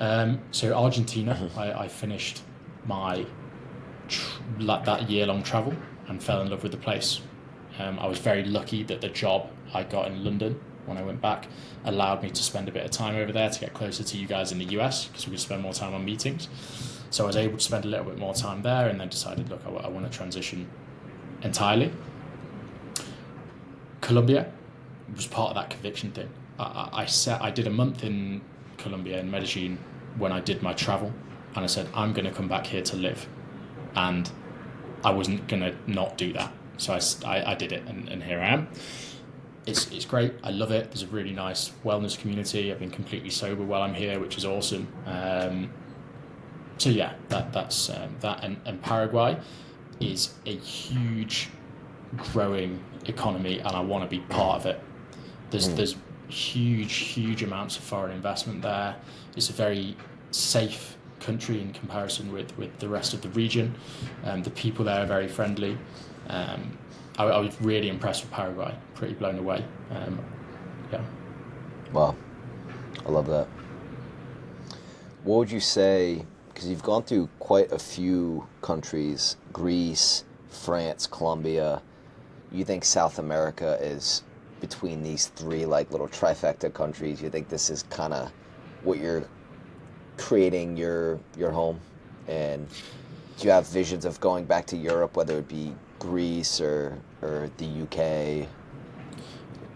So Argentina, I finished my that year-long travel and fell in love with the place. I was very lucky that the job I got in London when I went back allowed me to spend a bit of time over there to get closer to you guys in the US, because we could spend more time on meetings. So I was able to spend a little bit more time there, and then decided, look, I want to transition entirely. Colombia was part of that conviction thing. I did a month in Colombia, in Medellin, when I did my travel, and I said, I'm going to come back here to live, and I wasn't going to not do that. So I did it, and here I am. It's great. I love it. There's a really nice wellness community. I've been completely sober while I'm here, which is awesome. So yeah, that's that. And Paraguay is a huge, growing economy, and I want to be part of it. There's huge amounts of foreign investment there. It's a very safe country in comparison with the rest of the region. The people there are very friendly. I was really impressed with Paraguay, pretty blown away. Yeah. Wow, I love that. What would you say, because you've gone through quite a few countries, Greece, France, Colombia, you think South America is between these three, like, little trifecta countries? You think this is kind of what you're creating your home? And do you have visions of going back to Europe, whether it be Greece or the UK?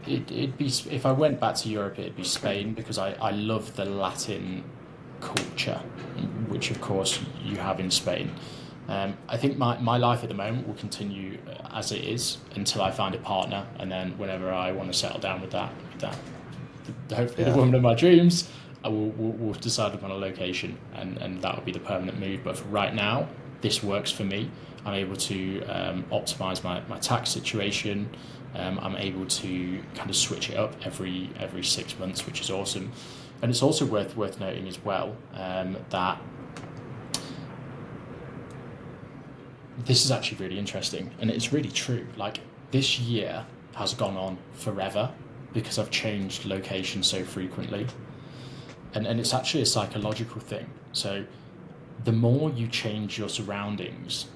It'd be if I went back to Europe, it'd be Spain because I love the Latin culture, which of course you have in Spain. I think my life at the moment will continue as it is until I find a partner, and then whenever I want to settle down hopefully the Yeah. woman of my dreams, we'll decide upon a location, and that will be the permanent move. But for right now, this works for me. I'm able to optimize my tax situation. I'm able to kind of switch it up every 6 months, which is awesome. And it's also worth noting as well that this is actually really interesting, and it's really true. Like, this year has gone on forever because I've changed location so frequently, and it's actually a psychological thing. So the more you change your surroundings,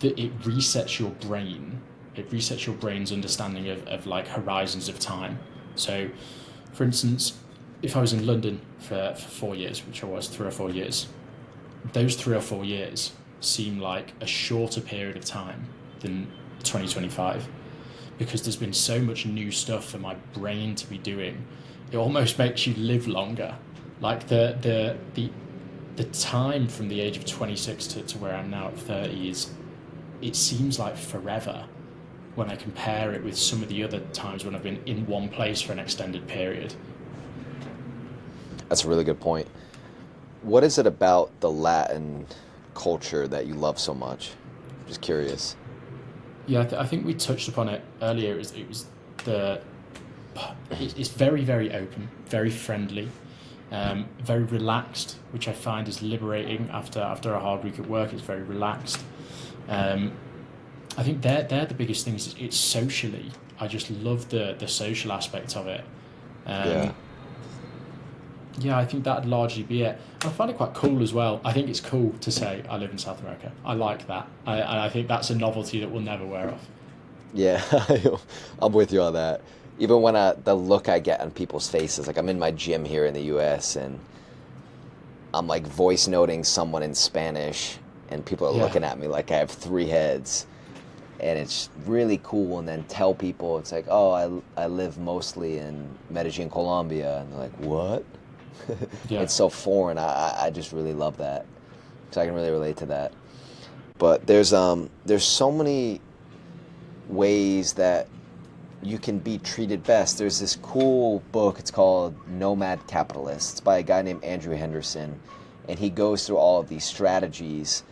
it resets your brain. It resets your brain's understanding of like horizons of time. So, for instance, if I was in London for 4 years, which I was 3 or 4 years, those 3 or 4 years seem like a shorter period of time than 2025 because there's been so much new stuff for my brain to be doing. It almost makes you live longer. Like the time from the age of 26 to where I'm now at 30 it seems like forever when I compare it with some of the other times when I've been in one place for an extended period. That's a really good point. What is it about the Latin culture that you love so much? Just curious. Yeah, I think we touched upon it earlier. The it's very very open, very friendly, very relaxed, which I find is liberating after a hard week at work. It's very relaxed. I think they're the biggest things. It's socially. I just love the social aspect of it. Yeah. Yeah, I think that'd largely be it. I find it quite cool as well. I think it's cool to say I live in South America. I like that. I think that's a novelty that will never wear off. Yeah, I'm with you on that. Even when the look I get on people's faces, like I'm in my gym here in the U.S. and I'm like voice noting someone in Spanish, and people are Yeah, looking at me like I have three heads, and it's really cool. And then tell people it's like, oh, I live mostly in Medellin, Colombia, and they're like, what? yeah, It's so foreign. I just really love that, so I can really relate to that. But there's so many ways that you can be treated best. There's this cool book. It's called Nomad Capitalist. It's by a guy named Andrew Henderson, and he goes through all of these strategies.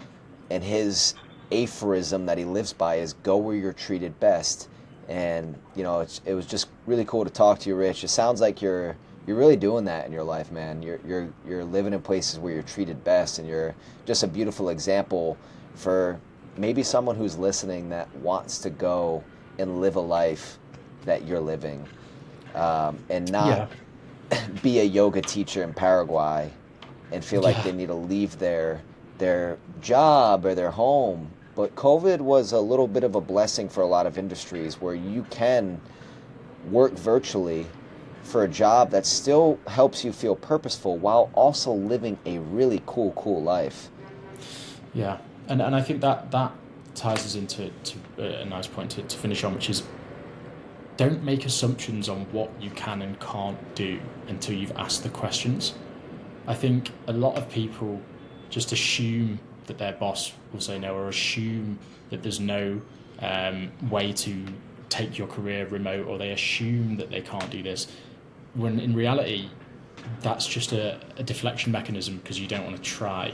And his aphorism that he lives by is "Go where you're treated best." And it was just really cool to talk to you, Rich. It sounds like you're really doing that in your life, man. You're living in places where you're treated best, and you're just a beautiful example for maybe someone who's listening that wants to go and live a life that you're living, and not yeah, be a yoga teacher in Paraguay and feel like yeah, they need to leave their job or their home. But COVID was a little bit of a blessing for a lot of industries where you can work virtually for a job that still helps you feel purposeful while also living a really cool life. yeah. And I think that ties us into a nice point to finish on, which is don't make assumptions on what you can and can't do until you've asked the questions. I think a lot of people just assume that their boss will say no, or assume that there's no way to take your career remote, or they assume that they can't do this. When in reality, that's just a deflection mechanism because you don't want to try.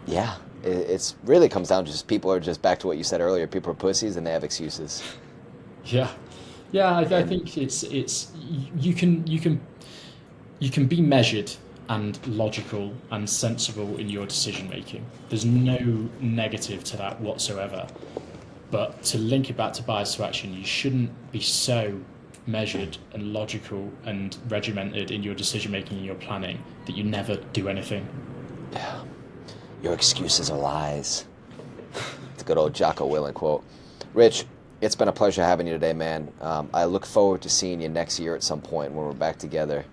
Yeah, it's really comes down to just people are just back to what you said earlier. People are pussies and they have excuses. Yeah, yeah. I And think it's you can be measured and logical and sensible in your decision making. There's no negative to that whatsoever. But to link it back to bias to action, you shouldn't be so measured and logical and regimented in your decision making and your planning that you never do anything. yeah, your excuses are lies. It's a good old Jocko Willink quote. Rich, it's been a pleasure having you today, man. I look forward to seeing you next year at some point when we're back together.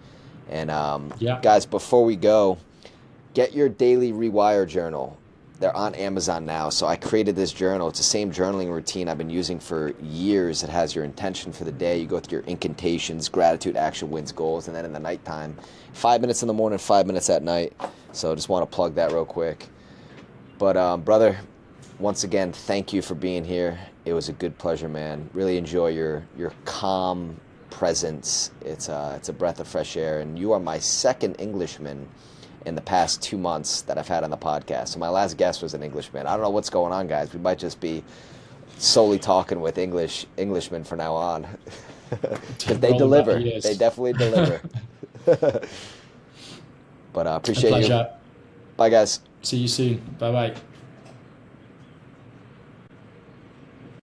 And Yeah, guys, before we go, get your daily Rewire journal. they're on Amazon now. So I created this journal. It's the same journaling routine I've been using for years. It has your intention for the day. You go through your incantations, gratitude, action, wins, goals, and then in the nighttime, 5 minutes in the morning, 5 minutes at night. So just want to plug that real quick. But brother, once again, thank you for being here. It was a good pleasure, man. Really enjoy your calm presence. It's a breath of fresh air, and you are my second Englishman in the past 2 months that I've had on the podcast. So my last guest was an Englishman. I don't know what's going on, guys. We might just be solely talking with Englishmen from now on. Because they deliver. They definitely deliver. But I appreciate you. Bye, guys. See you soon. Bye-bye.